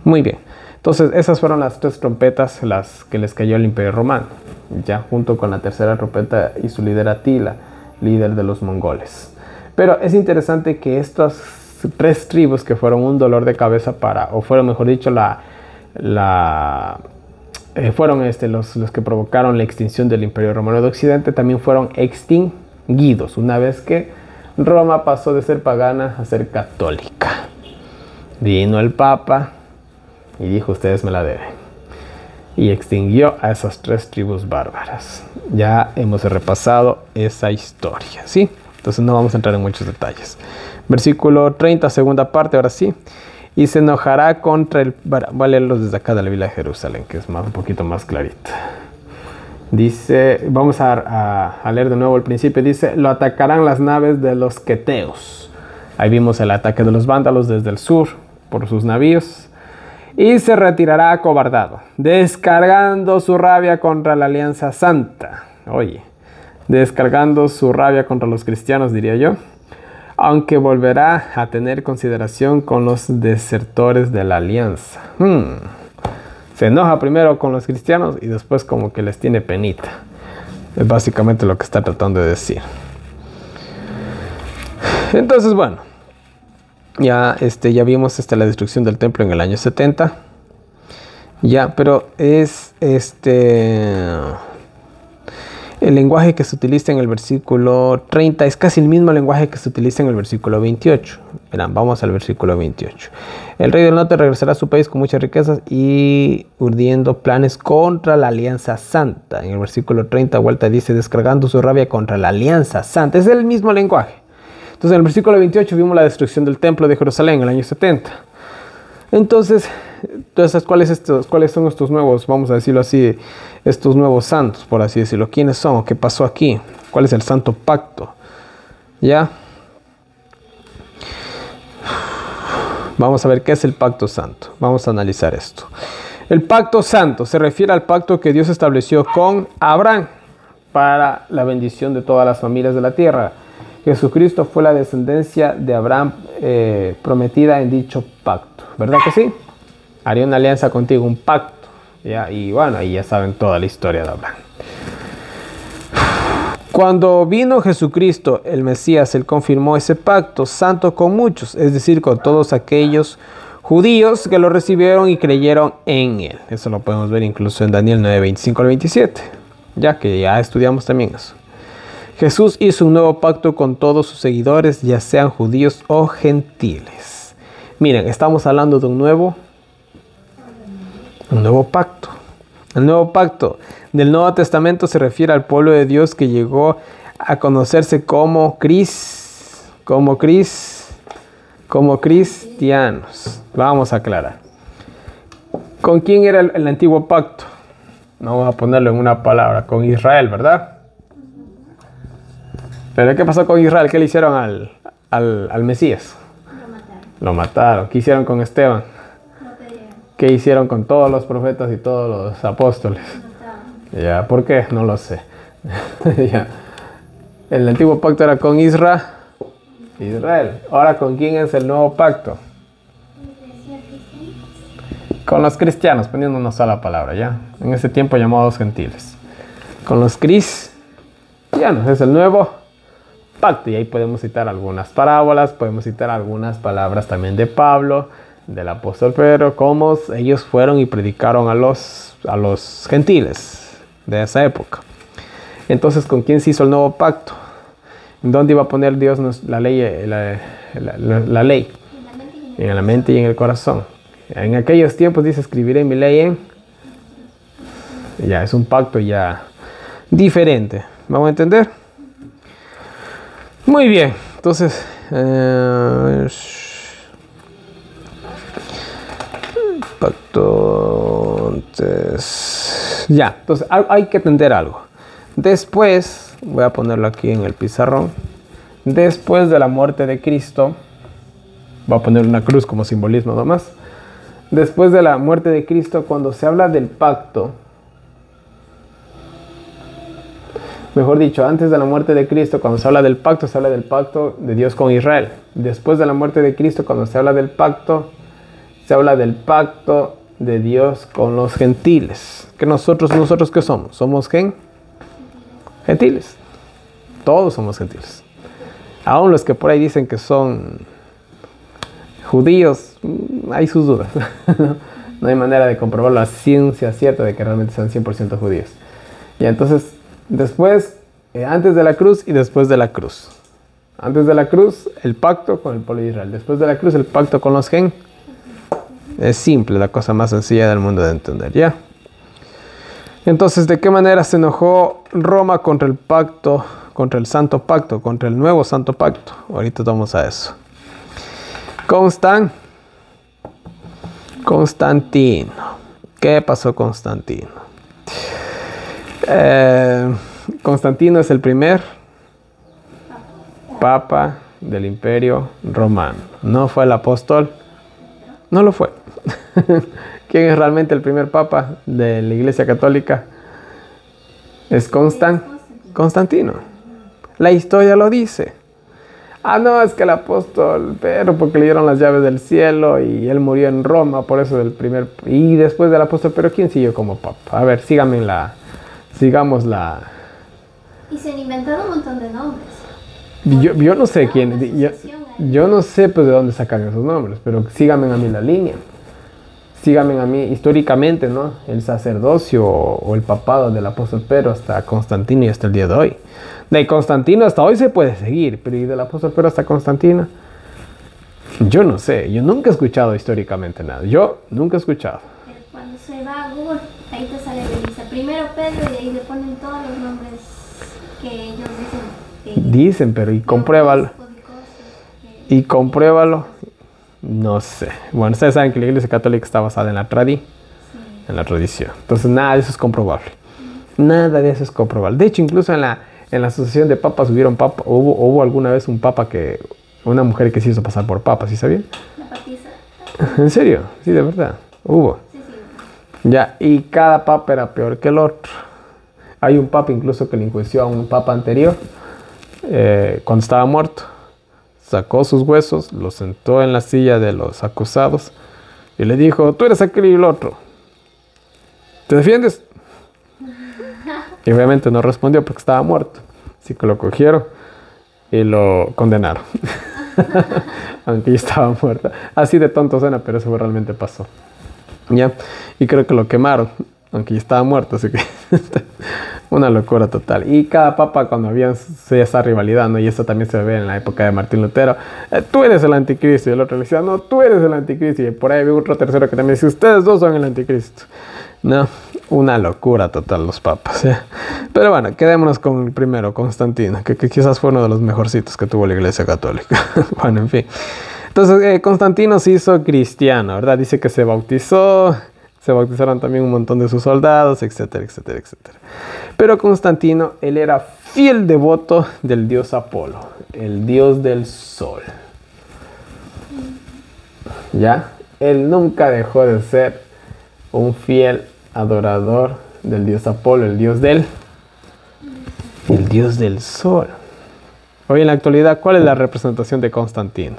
muy bien. Entonces esas fueron las tres trompetas las que les cayó al Imperio Romano. Ya, junto con la tercera trompeta y su líder Atila, líder de los mongoles. Pero es interesante que estas tres tribus que fueron un dolor de cabeza o fueron, mejor dicho, fueron los que provocaron la extinción del Imperio Romano de Occidente, también fueron extinguidos una vez que Roma pasó de ser pagana a ser católica. Vino el Papa y dijo: ustedes me la deben. Y extinguió a esas tres tribus bárbaras. Ya hemos repasado esa historia, ¿sí? Entonces no vamos a entrar en muchos detalles. Versículo 30, segunda parte, ahora sí. Y se enojará contra el... Voy a leerlos desde acá de la Biblia de Jerusalén, que es un poquito más clarita. Dice, vamos a leer de nuevo el principio. Dice, lo atacarán las naves de los queteos. Ahí vimos el ataque de los vándalos desde el sur por sus navíos. Y se retirará acobardado, descargando su rabia contra la Alianza Santa. Oye, descargando su rabia contra los cristianos, diría yo. Aunque volverá a tener consideración con los desertores de la alianza. Se enoja primero con los cristianos y después como que les tiene penita. Es básicamente lo que está tratando de decir. Entonces, bueno. Ya vimos la destrucción del templo en el año 70. Ya, pero es el lenguaje que se utiliza en el versículo 30 es casi el mismo lenguaje que se utiliza en el versículo 28. Verán, vamos al versículo 28. El rey del norte regresará a su país con muchas riquezas y urdiendo planes contra la alianza santa. En el versículo 30 vuelta dice, descargando su rabia contra la alianza santa. Es el mismo lenguaje. Entonces en el versículo 28 vimos la destrucción del templo de Jerusalén en el año 70. Entonces, ¿cuáles son estos nuevos, vamos a decirlo así, estos nuevos santos, por así decirlo? ¿Quiénes son? ¿Qué pasó aquí? ¿Cuál es el santo pacto? ¿Ya? Vamos a ver qué es el pacto santo. Vamos a analizar esto. El pacto santo se refiere al pacto que Dios estableció con Abraham para la bendición de todas las familias de la tierra. Jesucristo fue la descendencia de Abraham prometida en dicho pacto. ¿Verdad que sí? Haría una alianza contigo, un pacto. ¿Ya? Y bueno, ahí ya saben toda la historia de Abraham. Cuando vino Jesucristo, el Mesías, él confirmó ese pacto santo con muchos, es decir, con todos aquellos judíos que lo recibieron y creyeron en él. Eso lo podemos ver incluso en Daniel 9, 25 al 27, ya que ya estudiamos también eso. Jesús hizo un nuevo pacto con todos sus seguidores, ya sean judíos o gentiles. Miren, estamos hablando de un nuevo pacto. El nuevo pacto del Nuevo Testamento se refiere al pueblo de Dios que llegó a conocerse como cristianos. Vamos a aclarar. ¿Con quién era el antiguo pacto? No vamos a ponerlo en una palabra. Con Israel, ¿verdad? ¿Pero qué pasó con Israel? ¿Qué le hicieron al Mesías? Lo mataron. ¿Qué hicieron con Esteban? ¿Qué hicieron con todos los profetas y todos los apóstoles? Ya, ¿por qué? No lo sé. Ya. El antiguo pacto era con Israel. Ahora, ¿con quién es el nuevo pacto? Con los cristianos, poniendo una sola palabra, ¿ya? En ese tiempo llamados gentiles. Con los cristianos, es el nuevo pacto. Y ahí podemos citar algunas parábolas, podemos citar algunas palabras también de Pablo, del apóstol Pedro, cómo ellos fueron y predicaron a los gentiles de esa época. Entonces, ¿con quién se hizo el nuevo pacto? ¿Dónde iba a poner Dios la ley? La ley. En la mente y en el corazón. En aquellos tiempos dice, escribiré mi ley en... Ya, es un pacto ya diferente. ¿Vamos a entender? Muy bien. Entonces... pacto... Entonces, ya. Entonces, hay que entender algo. Después, voy a ponerlo aquí en el pizarrón. Después de la muerte de Cristo, voy a poner una cruz como simbolismo nomás. Después de la muerte de Cristo, cuando se habla del pacto, mejor dicho, antes de la muerte de Cristo, cuando se habla del pacto, se habla del pacto de Dios con Israel. Después de la muerte de Cristo, cuando se habla del pacto, se habla del pacto de Dios con los gentiles. Que nosotros ¿qué somos? Somos gentiles. Todos somos gentiles. Aún los que por ahí dicen que son judíos, hay sus dudas. No hay manera de comprobarlo a ciencia cierta de que realmente sean 100% judíos. Y entonces, después, antes de la cruz y después de la cruz. Antes de la cruz, el pacto con el pueblo de Israel. Después de la cruz, el pacto con los gentiles. Es simple, la cosa más sencilla del mundo de entender, ¿ya? Entonces, ¿de qué manera se enojó Roma contra el pacto, contra el santo pacto, contra el nuevo santo pacto? Ahorita vamos a eso. Constantino. ¿Qué pasó Constantino? Constantino es el primer papa del Imperio Romano. No fue el apóstol. No lo fue. ¿Quién es realmente el primer papa de la Iglesia Católica? Es Constantino. La historia lo dice. Ah, no, es que el apóstol Pedro, porque le dieron las llaves del cielo y él murió en Roma, por eso del primer... Y después del apóstol Pedro, ¿quién siguió como papa? A ver, sigamos la... Y se han inventado un montón de nombres. Yo no sé quién... Yo no sé pues de dónde sacan esos nombres, pero síganme a mí la línea. Síganme a mí históricamente, ¿no? El sacerdocio o el papado del apóstol Pedro hasta Constantino y hasta el día de hoy. De Constantino hasta hoy se puede seguir, pero ¿y del apóstol Pedro hasta Constantino? Yo no sé, yo nunca he escuchado históricamente nada. Yo nunca he escuchado. Pero cuando se va a Google, ahí te sale Belisa. Primero Pedro y ahí le ponen todos los nombres que ellos dicen. Dicen, pero y compruébalo. Y compruébalo. No sé. Bueno, ustedes saben que la Iglesia Católica está basada en la tradición. Entonces nada de eso es comprobable. Nada de eso es comprobable. De hecho, incluso en la asociación de papas hubo alguna vez una mujer que se hizo pasar por papa, ¿sí sabían? La papisa. ¿En serio? Sí, de verdad. Hubo. Sí. Ya, y cada papa era peor que el otro. Hay un papa incluso que le enjuició a un papa anterior cuando estaba muerto. Sacó sus huesos, los sentó en la silla de los acusados y le dijo, tú eres aquel y el otro. ¿Te defiendes? Y obviamente no respondió porque estaba muerto. Así que lo cogieron y lo condenaron. Aunque ya estaba muerto. Así de tonto suena, pero eso realmente pasó. ¿Ya? Y creo que lo quemaron, aunque ya estaba muerto, así que una locura total. Y cada papa cuando había esa rivalidad, ¿no? Y esto también se ve en la época de Martín Lutero, tú eres el anticristo, y el otro le decía, no, tú eres el anticristo, y por ahí había otro tercero que también decía, ustedes dos son el anticristo. No, una locura total los papas, ¿eh? Pero bueno, quedémonos con el primero, Constantino, que quizás fue uno de los mejorcitos que tuvo la Iglesia Católica. Bueno, en fin. Entonces, Constantino se hizo cristiano, ¿verdad? Dice que se bautizó, se bautizaron también un montón de sus soldados, etcétera, etcétera, etcétera. Pero Constantino, él era fiel devoto del dios Apolo, el dios del sol. ¿Ya? Él nunca dejó de ser un fiel adorador del dios Apolo, el dios del sol. Hoy en la actualidad, ¿cuál es la representación de Constantino?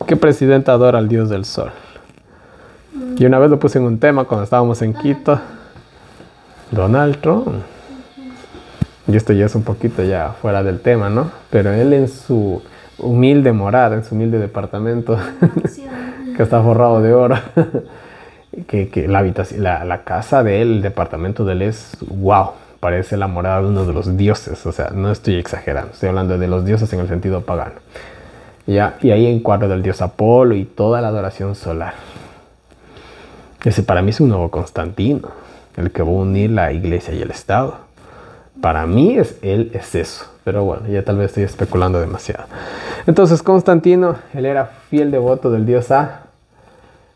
¿Qué presidente adora al dios del sol? Y una vez lo puse en un tema cuando estábamos en Quito. Donald Trump. Y esto ya es un poquito ya fuera del tema, ¿no? Pero él en su humilde morada, en su humilde departamento, que está forrado de oro, que la habitación, la casa de él, el departamento de él es wow, parece la morada de uno de los dioses. O sea, no estoy exagerando, estoy hablando de los dioses en el sentido pagano. ¿Ya? Y ahí encuadro del dios Apolo y toda la adoración solar. Ese para mí es un nuevo Constantino, el que va a unir la iglesia y el Estado. Para mí él es eso, pero bueno, ya tal vez estoy especulando demasiado. Entonces Constantino, él era fiel devoto del dios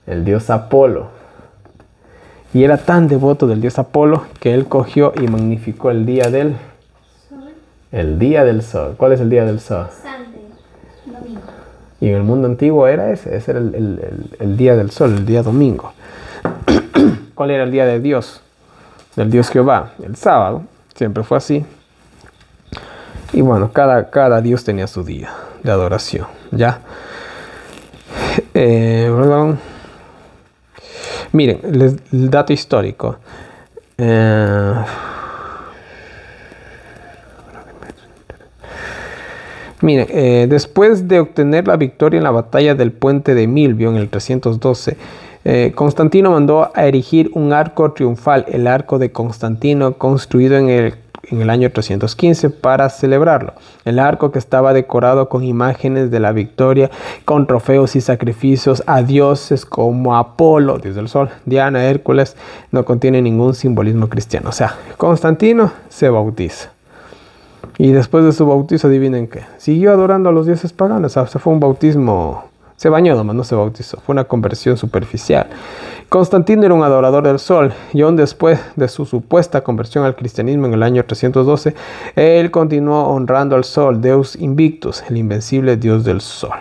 el dios Apolo. Y era tan devoto del dios Apolo que él cogió y magnificó el día del sol. ¿Cuál es el día del sol? Domingo. Y en el mundo antiguo era ese era el día del sol, el día domingo. ¿Cuál era el día de Dios? Del dios Jehová, el sábado. Siempre fue así. Y bueno, cada dios tenía su día de adoración, ¿ya? Miren, el dato histórico. Miren, después de obtener la victoria en la batalla del puente de Milvio en el 312, Constantino mandó a erigir un arco triunfal, el arco de Constantino, construido en el año 315 para celebrarlo. El arco, que estaba decorado con imágenes de la victoria, con trofeos y sacrificios a dioses como Apolo, dios del sol, Diana, Hércules, no contiene ningún simbolismo cristiano. O sea, Constantino se bautiza. Y después de su bautizo, adivinen qué, siguió adorando a los dioses paganos. O sea, fue un bautismo, se bañó nomás, no se bautizó, fue una conversión superficial. Constantino era un adorador del sol, y aún después de su supuesta conversión al cristianismo en el año 312, él continuó honrando al sol, Deus Invictus, el invencible dios del sol.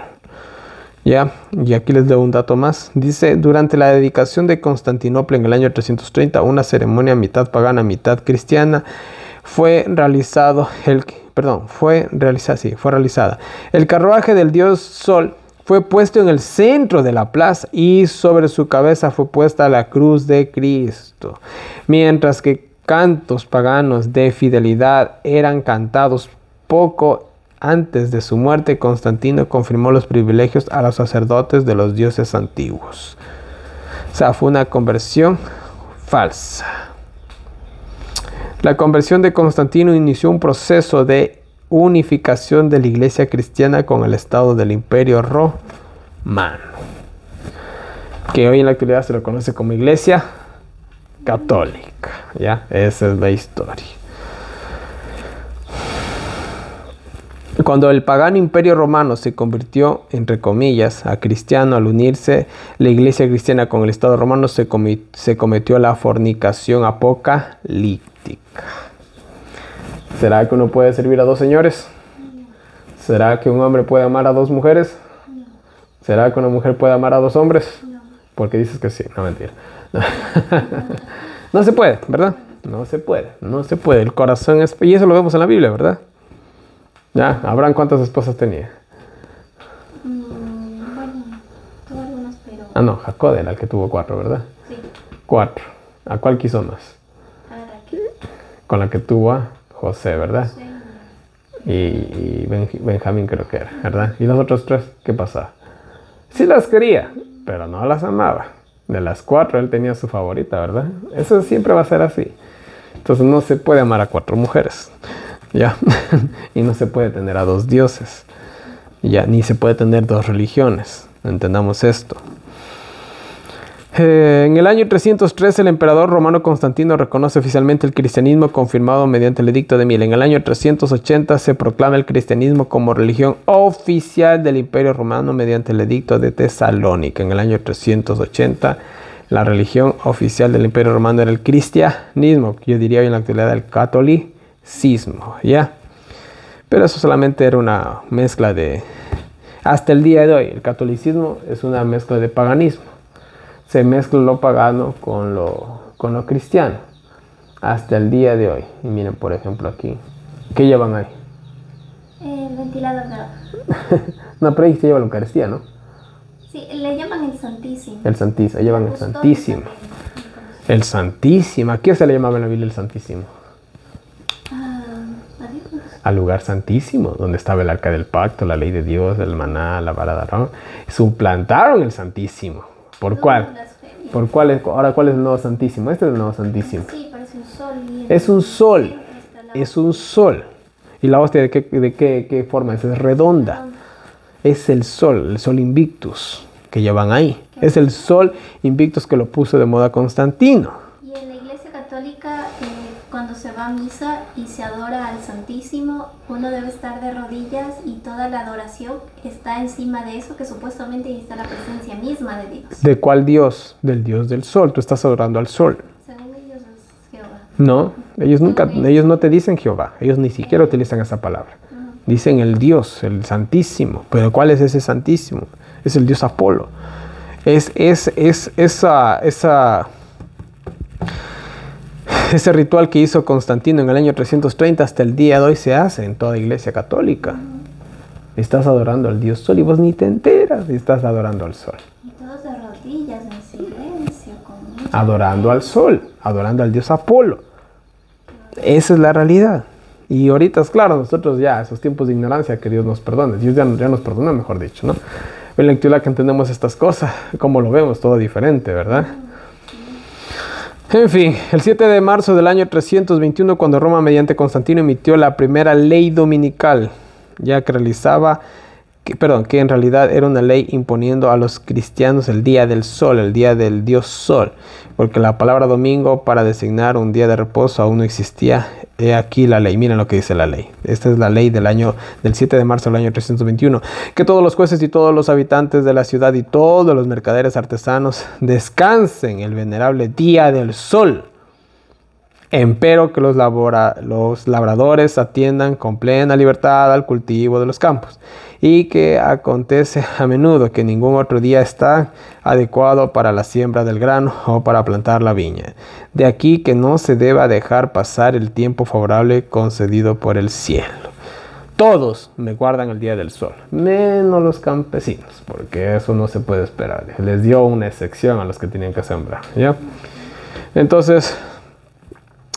¿Ya? Y aquí les doy un dato más. Dice, durante la dedicación de Constantinopla en el año 330, una ceremonia mitad pagana, mitad cristiana, fue realizada. El carruaje del dios Sol fue puesto en el centro de la plaza y sobre su cabeza fue puesta la cruz de Cristo. Mientras que cantos paganos de fidelidad eran cantados poco antes de su muerte, Constantino confirmó los privilegios a los sacerdotes de los dioses antiguos. O sea, fue una conversión falsa. La conversión de Constantino inició un proceso de unificación de la iglesia cristiana con el estado del Imperio Romano, que hoy en la actualidad se lo conoce como Iglesia Católica. ¿Ya? Esa es la historia. Cuando el pagano Imperio Romano se convirtió, entre comillas, a cristiano, al unirse la iglesia cristiana con el Estado romano, se cometió la fornicación apocalíptica. ¿Será que uno puede servir a dos señores? ¿Será que un hombre puede amar a dos mujeres? ¿Será que una mujer puede amar a dos hombres? Porque dices que sí, no, mentira. No se puede, ¿verdad? No se puede. El corazón es... Y eso lo vemos en la Biblia, ¿verdad? Ya, Abraham, ¿cuántas esposas tenía? Bueno, tuvo algunas, pero... Ah, no, Jacob era el que tuvo 4, ¿verdad? Sí. 4. ¿A cuál quiso más? A Raquel. Con la que tuvo a José, ¿verdad? Sí. Y Benjamín creo que era, ¿verdad? ¿Y los otros 3 qué pasaba? Sí las quería, pero no las amaba. De las 4 él tenía su favorita, ¿verdad? Eso siempre va a ser así. Entonces no se puede amar a 4 mujeres. ¿Ya? Y no se puede tener a 2 dioses. Ya, ni se puede tener 2 religiones. Entendamos esto. En el año 313 el emperador romano Constantino reconoce oficialmente el cristianismo, confirmado mediante el edicto de Milán. En el año 380 se proclama el cristianismo como religión oficial del Imperio Romano mediante el edicto de Tesalónica. En el año 380 la religión oficial del Imperio Romano era el cristianismo, yo diría hoy en la actualidad el catolicismo, ¿ya? Pero eso solamente era una mezcla de... Hasta el día de hoy el catolicismo es una mezcla de paganismo. Se mezcla lo pagano con lo cristiano. Hasta el día de hoy. Y miren, por ejemplo, aquí. ¿Qué llevan ahí? El ventilador de agua. No, pero ahí se lleva la Eucaristía, ¿no? Sí, le llaman el Santísimo. El Santísimo, llevan el Santísimo. El Santísimo. ¿A qué se le llamaba en la Biblia el Santísimo? al lugar santísimo, donde estaba el arca del pacto, la ley de Dios, el maná, la vara de Aarón. Suplantaron el santísimo. ¿Por cuál? ¿Por cuál es? Ahora, ¿cuál es el nuevo santísimo? Este es el nuevo santísimo. Sí, parece un sol. Es un sol. Es un sol. ¿Y la hostia de qué forma es? Es redonda. Es el sol invictus que llevan ahí. Es el sol invictus que lo puso de moda Constantino. Y en la Iglesia Católica, cuando se va a misa y se adora al Santísimo, uno debe estar de rodillas y toda la adoración está encima de eso, que supuestamente está la presencia misma de Dios. ¿De cuál Dios? Del Dios del sol. Tú estás adorando al sol. Según ellos es Jehová. No, ellos no te dicen Jehová. Ellos ni siquiera utilizan esa palabra. Dicen el Dios, el Santísimo. ¿Pero cuál es ese Santísimo? Es el Dios Apolo. Ese ritual que hizo Constantino en el año 330 hasta el día de hoy se hace en toda iglesia católica. Estás adorando al Dios Sol y vos ni te enteras y estás adorando al Sol. Y todos de rodillas, en silencio, adorando al Sol, adorando al Dios Apolo. Esa es la realidad. Y ahorita es claro, nosotros ya, esos tiempos de ignorancia, que Dios nos perdone. Dios ya nos perdona, mejor dicho, ¿no? En la actualidad que entendemos estas cosas, como lo vemos, todo diferente, ¿verdad? En fin, el 7 de marzo del año 321, cuando Roma mediante Constantino emitió la primera ley dominical, ya que que en realidad era una ley imponiendo a los cristianos el día del sol, el día del Dios Sol, porque la palabra domingo para designar un día de reposo aún no existía. He aquí la ley, miren lo que dice la ley. Esta es la ley del 7 de marzo del año 321, que todos los jueces y todos los habitantes de la ciudad y todos los mercaderes artesanos descansen el venerable día del sol. Empero que los labradores atiendan con plena libertad al cultivo de los campos, y que acontece a menudo que ningún otro día está adecuado para la siembra del grano o para plantar la viña. De aquí que no se deba dejar pasar el tiempo favorable concedido por el cielo. Todos me guardan el día del sol, menos los campesinos, porque eso no se puede esperar. Les dio una excepción a los que tenían que sembrar, ¿ya? Entonces,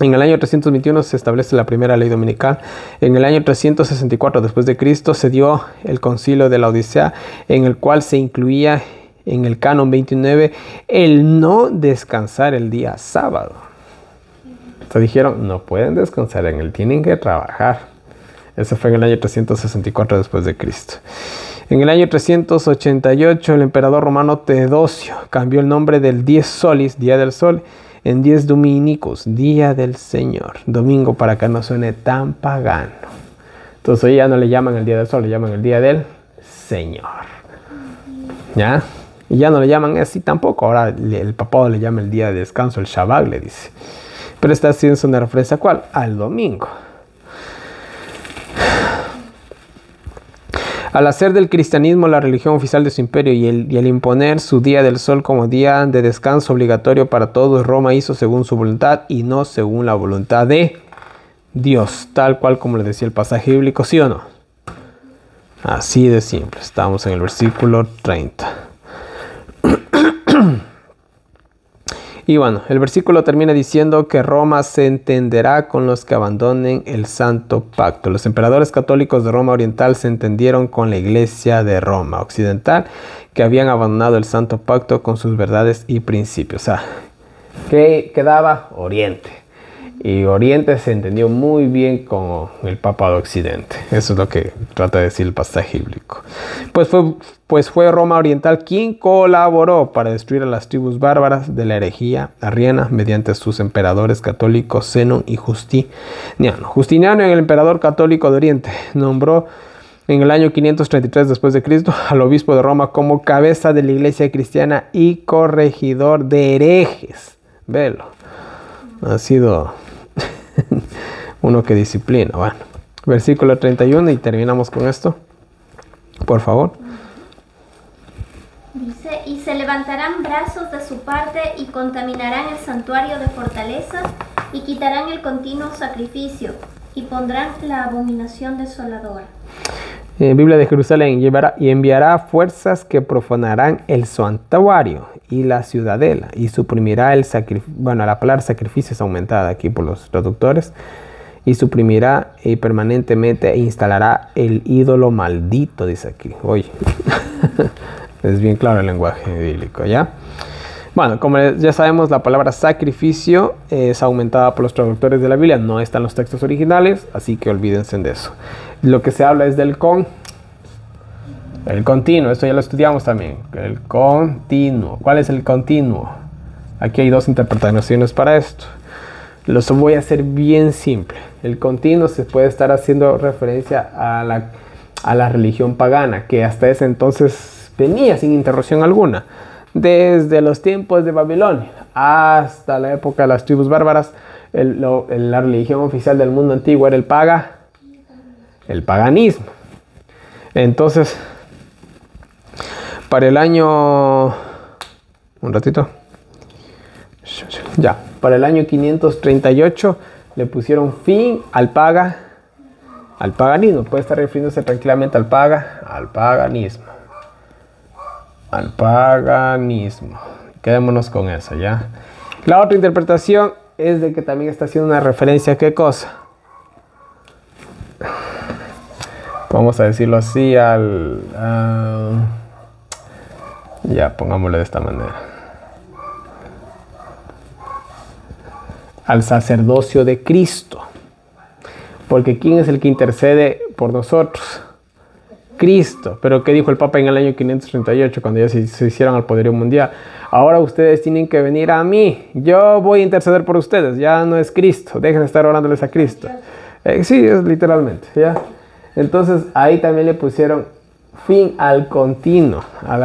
en el año 321 se establece la primera ley dominical. En el año 364 después de Cristo se dio el concilio de la Odisea, en el cual se incluía en el canon 29 el no descansar el día sábado. Se dijeron, no pueden descansar en él, tienen que trabajar. Eso fue en el año 364 después de Cristo. En el año 388 el emperador romano Teodosio cambió el nombre del dies solis, día del sol, en dies dominicus, día del Señor. Domingo, para que no suene tan pagano. Entonces hoy ya no le llaman el día del sol, le llaman el día del Señor. ¿Ya? Y ya no le llaman así tampoco. Ahora el papado le llama el día de descanso, el Shabbat le dice. Pero está haciendo una referencia ¿a cuál? Al domingo. Al hacer del cristianismo la religión oficial de su imperio y el imponer su día del sol como día de descanso obligatorio para todos, Roma hizo según su voluntad y no según la voluntad de Dios, tal cual como le decía el pasaje bíblico, ¿sí o no? Así de simple. Estamos en el versículo 30. Y bueno, el versículo termina diciendo que Roma se entenderá con los que abandonen el santo pacto. Los emperadores católicos de Roma Oriental se entendieron con la iglesia de Roma Occidental, que habían abandonado el santo pacto con sus verdades y principios. O sea, ¿qué quedaba? Oriente. Y Oriente se entendió muy bien con el Papa de Occidente. Eso es lo que trata de decir el pasaje bíblico. Pues fue Roma Oriental quien colaboró para destruir a las tribus bárbaras de la herejía arriana mediante sus emperadores católicos Zenón y Justiniano. Justiniano, el emperador católico de Oriente, nombró en el año 533 después de Cristo al obispo de Roma como cabeza de la iglesia cristiana y corregidor de herejes. Velo. Ha sido uno que disciplina. Bueno, versículo 31 y terminamos con esto. Por favor. Dice, y se levantarán brazos de su parte y contaminarán el santuario de fortaleza y quitarán el continuo sacrificio y pondrán la abominación desoladora. Biblia de Jerusalén, y enviará fuerzas que profanarán el santuario y la ciudadela y suprimirá el sacrificio. Bueno, la palabra sacrificio es aumentada aquí por los traductores. y suprimirá y permanentemente instalará el ídolo maldito, dice aquí. Oye, es bien claro el lenguaje bíblico, ¿ya? Bueno, como ya sabemos, la palabra sacrificio es aumentada por los traductores de la Biblia, no está en los textos originales, así que olvídense de eso. Lo que se habla es del el continuo, esto ya lo estudiamos también. El continuo. ¿Cuál es el continuo? Aquí hay dos interpretaciones para esto. Los voy a hacer bien simple. El continuo se puede estar haciendo referencia a la religión pagana, que hasta ese entonces venía sin interrupción alguna. Desde los tiempos de Babilonia hasta la época de las tribus bárbaras, la religión oficial del mundo antiguo era el paganismo. Entonces, para el año... Un ratito. Ya, para el año 538 le pusieron fin al paganismo. Puede estar refiriéndose tranquilamente al paganismo. Al paganismo. Quedémonos con eso, ¿ya? La otra interpretación es de que también está haciendo una referencia a ¿qué cosa? Vamos a decirlo así, ya, pongámoslo de esta manera. Al sacerdocio de Cristo. Porque ¿quién es el que intercede por nosotros? Cristo. Pero ¿qué dijo el Papa en el año 538 cuando ya se hicieron al poderío mundial? Ahora ustedes tienen que venir a mí. Yo voy a interceder por ustedes. Ya no es Cristo. Dejen de estar orándoles a Cristo. Sí, es literalmente. ¿Ya? Entonces ahí también le pusieron fin al continuo. A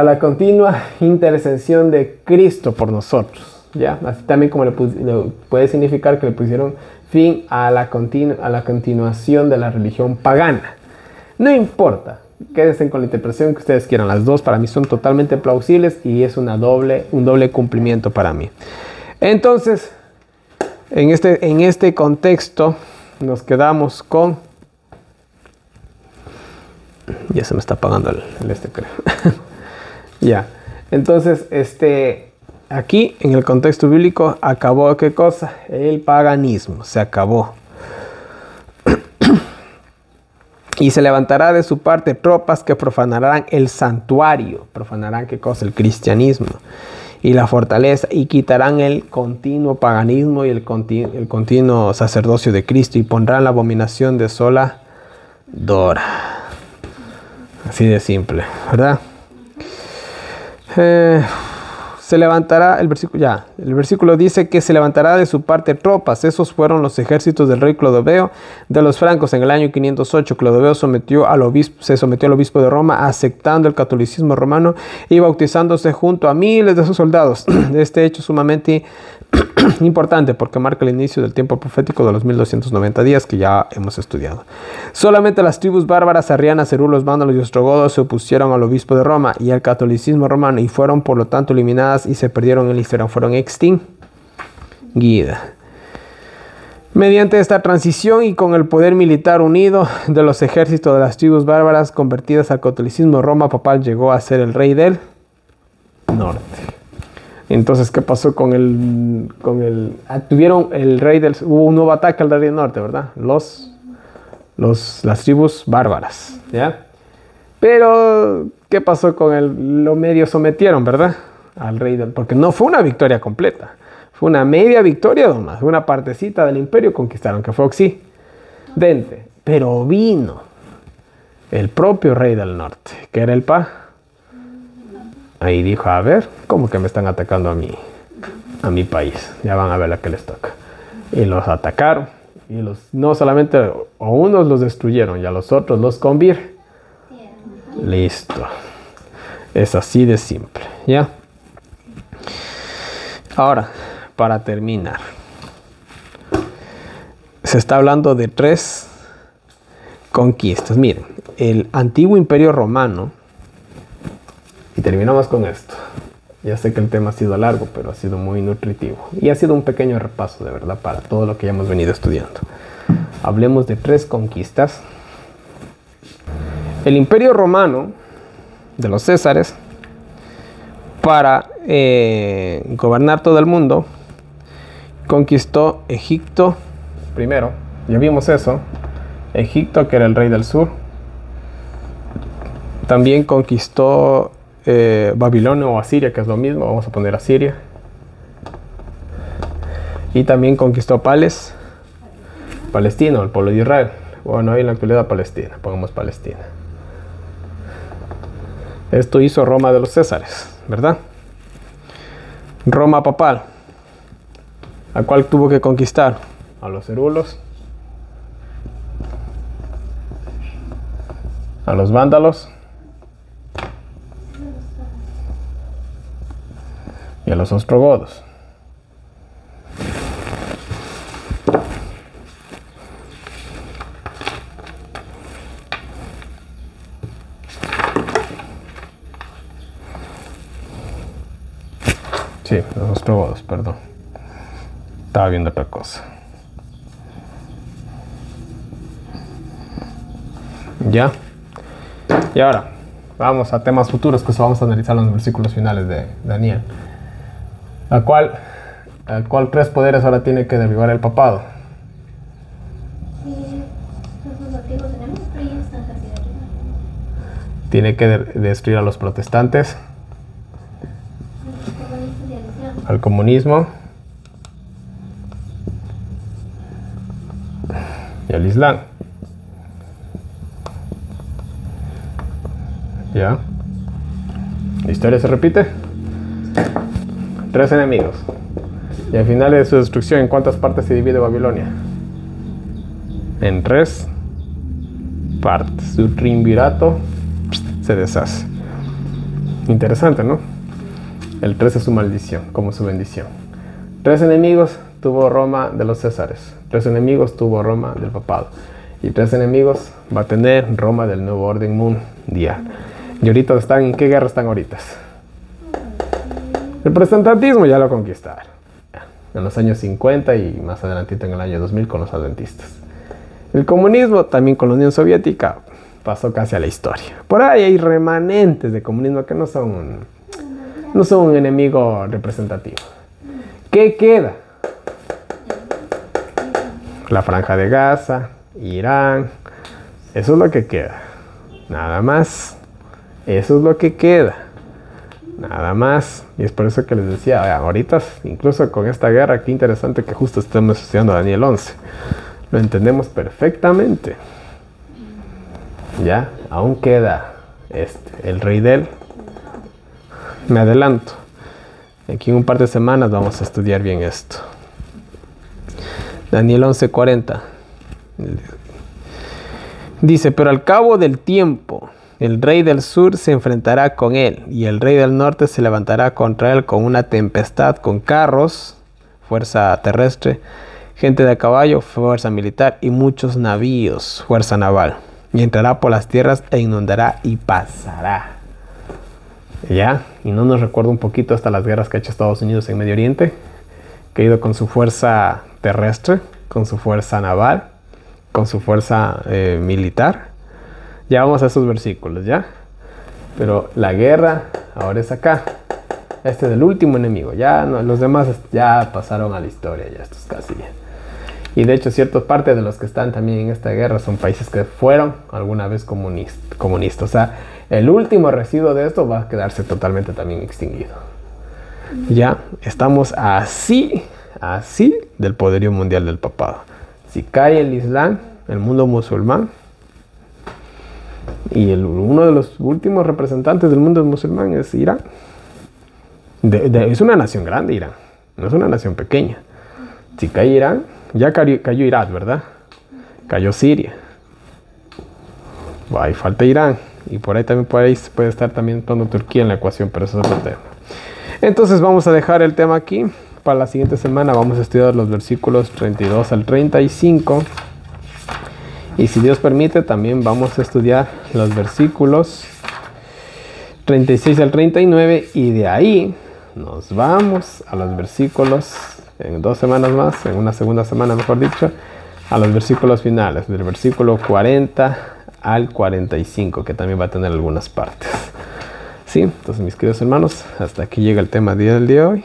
la continua intercesión de Cristo por nosotros. ¿Ya? Así también como puede significar que le pusieron fin a la continuación de la religión pagana. No importa, quédense con la interpretación que ustedes quieran. Las dos para mí son totalmente plausibles y es un doble cumplimiento para mí. Entonces, en este contexto nos quedamos con... Ya se me está apagando el creo. Ya, entonces, aquí, en el contexto bíblico, acabó ¿qué cosa? El paganismo, se acabó. Y se levantará de su parte tropas que profanarán el santuario. ¿Profanarán qué cosa? El cristianismo. Y la fortaleza. Y quitarán el continuo paganismo y el continuo sacerdocio de Cristo. Y pondrán la abominación de sola Dora. Así de simple, ¿verdad? Se levantará, el versículo dice que se levantará de su parte tropas. Esos fueron los ejércitos del rey Clodoveo de los francos en el año 508. Clodoveo se sometió al obispo de Roma, aceptando el catolicismo romano y bautizándose junto a miles de sus soldados. Este hecho sumamente importante porque marca el inicio del tiempo profético de los 1290 días que ya hemos estudiado. Solamente las tribus bárbaras, arrianas, cerulos, vándalos y ostrogodos se opusieron al obispo de Roma y al catolicismo romano y fueron por lo tanto eliminadas y se perdieron en la historia, fueron extinguidas. Mediante esta transición y con el poder militar unido de los ejércitos de las tribus bárbaras convertidas al catolicismo, Roma papal llegó a ser el rey del norte. Entonces, ¿qué pasó con tuvieron el rey hubo un nuevo ataque al rey del norte, ¿verdad? Las tribus bárbaras, ¿ya? Pero, ¿qué pasó con lo medio sometieron, ¿verdad? Al rey porque no fue una victoria completa. Fue una media victoria nomás. Una partecita del imperio conquistaron, que fue Occidente. Pero vino el propio rey del norte, que era el Ahí dijo, a ver, ¿cómo que me están atacando a mi país? Ya van a ver la que les toca. Y los atacaron. Y no solamente a unos los destruyeron, y a los otros los convirtieron. Listo. Es así de simple, ¿ya? Ahora, para terminar. Se está hablando de 3 conquistas. Miren, el antiguo imperio romano. Y terminamos con esto. Ya sé que el tema ha sido largo, pero ha sido muy nutritivo. Y ha sido un pequeño repaso, de verdad, para todo lo que ya hemos venido estudiando. Hablemos de 3 conquistas. El imperio romano, de los Césares, para gobernar todo el mundo, conquistó Egipto primero. Ya vimos eso. Egipto, que era el rey del sur. También conquistó Babilonia o Asiria, que es lo mismo. Vamos a poner Asiria. Y también conquistó Palestina, el pueblo de Israel. Bueno, hoy en la actualidad Palestina. Pongamos Palestina. Esto hizo Roma de los Césares, ¿verdad? Roma papal. ¿A cuál tuvo que conquistar? A los herulos, a los vándalos y a los ostrogodos. Sí, los ostrogodos, perdón. Estaba viendo otra cosa. Ya. Y ahora, vamos a temas futuros que vamos a analizar en los versículos finales de Daniel. ¿A cuál 3 poderes ahora tiene que derribar el papado? Tiene que destruir a los protestantes, al comunismo y al Islam. ¿Ya? La historia se repite. 3 enemigos. Y al final de su destrucción, ¿en cuántas partes se divide Babilonia? En 3 partes. Su triunvirato se deshace. Interesante, ¿no? El 3 es su maldición, como su bendición. 3 enemigos tuvo Roma de los Césares. 3 enemigos tuvo Roma del papado. Y 3 enemigos va a tener Roma del nuevo orden mundial. ¿Y ahorita están en qué guerra están ahorita? El protestantismo ya lo conquistaron. En los años 50 y más adelantito en el año 2000 con los adventistas. El comunismo también con la Unión Soviética pasó casi a la historia. Por ahí hay remanentes de comunismo que no son un enemigo representativo. ¿Qué queda? La Franja de Gaza, Irán. Eso es lo que queda. Nada más. Eso es lo que queda. Nada más. Y es por eso que les decía, ahorita, incluso con esta guerra, qué interesante que justo estemos estudiando Daniel 11. Lo entendemos perfectamente. Ya, aún queda el rey del. Me adelanto. Aquí en un par de semanas vamos a estudiar bien esto. Daniel 11:40. Dice, pero al cabo del tiempo, el rey del sur se enfrentará con él, y el rey del norte se levantará contra él con una tempestad, con carros, fuerza terrestre, gente de a caballo, fuerza militar, y muchos navíos, fuerza naval. Y entrará por las tierras e inundará y pasará. ¿Ya? Y no nos recuerda un poquito hasta las guerras que ha hecho Estados Unidos en Medio Oriente, que ha ido con su fuerza terrestre, con su fuerza naval, con su fuerza militar. Ya vamos a esos versículos, ¿ya? Pero la guerra ahora es acá. Este es el último enemigo. Ya no, los demás ya pasaron a la historia, ya estos casi ya. Y de hecho, cierta parte de los que están también en esta guerra son países que fueron alguna vez comunistas. O sea, el último residuo de esto va a quedarse totalmente también extinguido. Ya estamos así del poderío mundial del papado. Si cae el Islam, el mundo musulmán, y uno de los últimos representantes del mundo musulmán es Irán. Es una nación grande, Irán. No es una nación pequeña. Si cae Irán, ya cayó Irak, ¿verdad? Cayó Siria. Ahí falta Irán. Y por ahí también puede estar también entrando Turquía en la ecuación, pero eso es otro tema. Entonces vamos a dejar el tema aquí. Para la siguiente semana vamos a estudiar los versículos 32 al 35. Y si Dios permite, también vamos a estudiar los versículos 36 al 39. Y de ahí nos vamos a los versículos, en 2 semanas más, en una segunda semana mejor dicho, a los versículos finales, del versículo 40 al 45, que también va a tener algunas partes. ¿Sí? Entonces, mis queridos hermanos, hasta aquí llega el tema del día de hoy.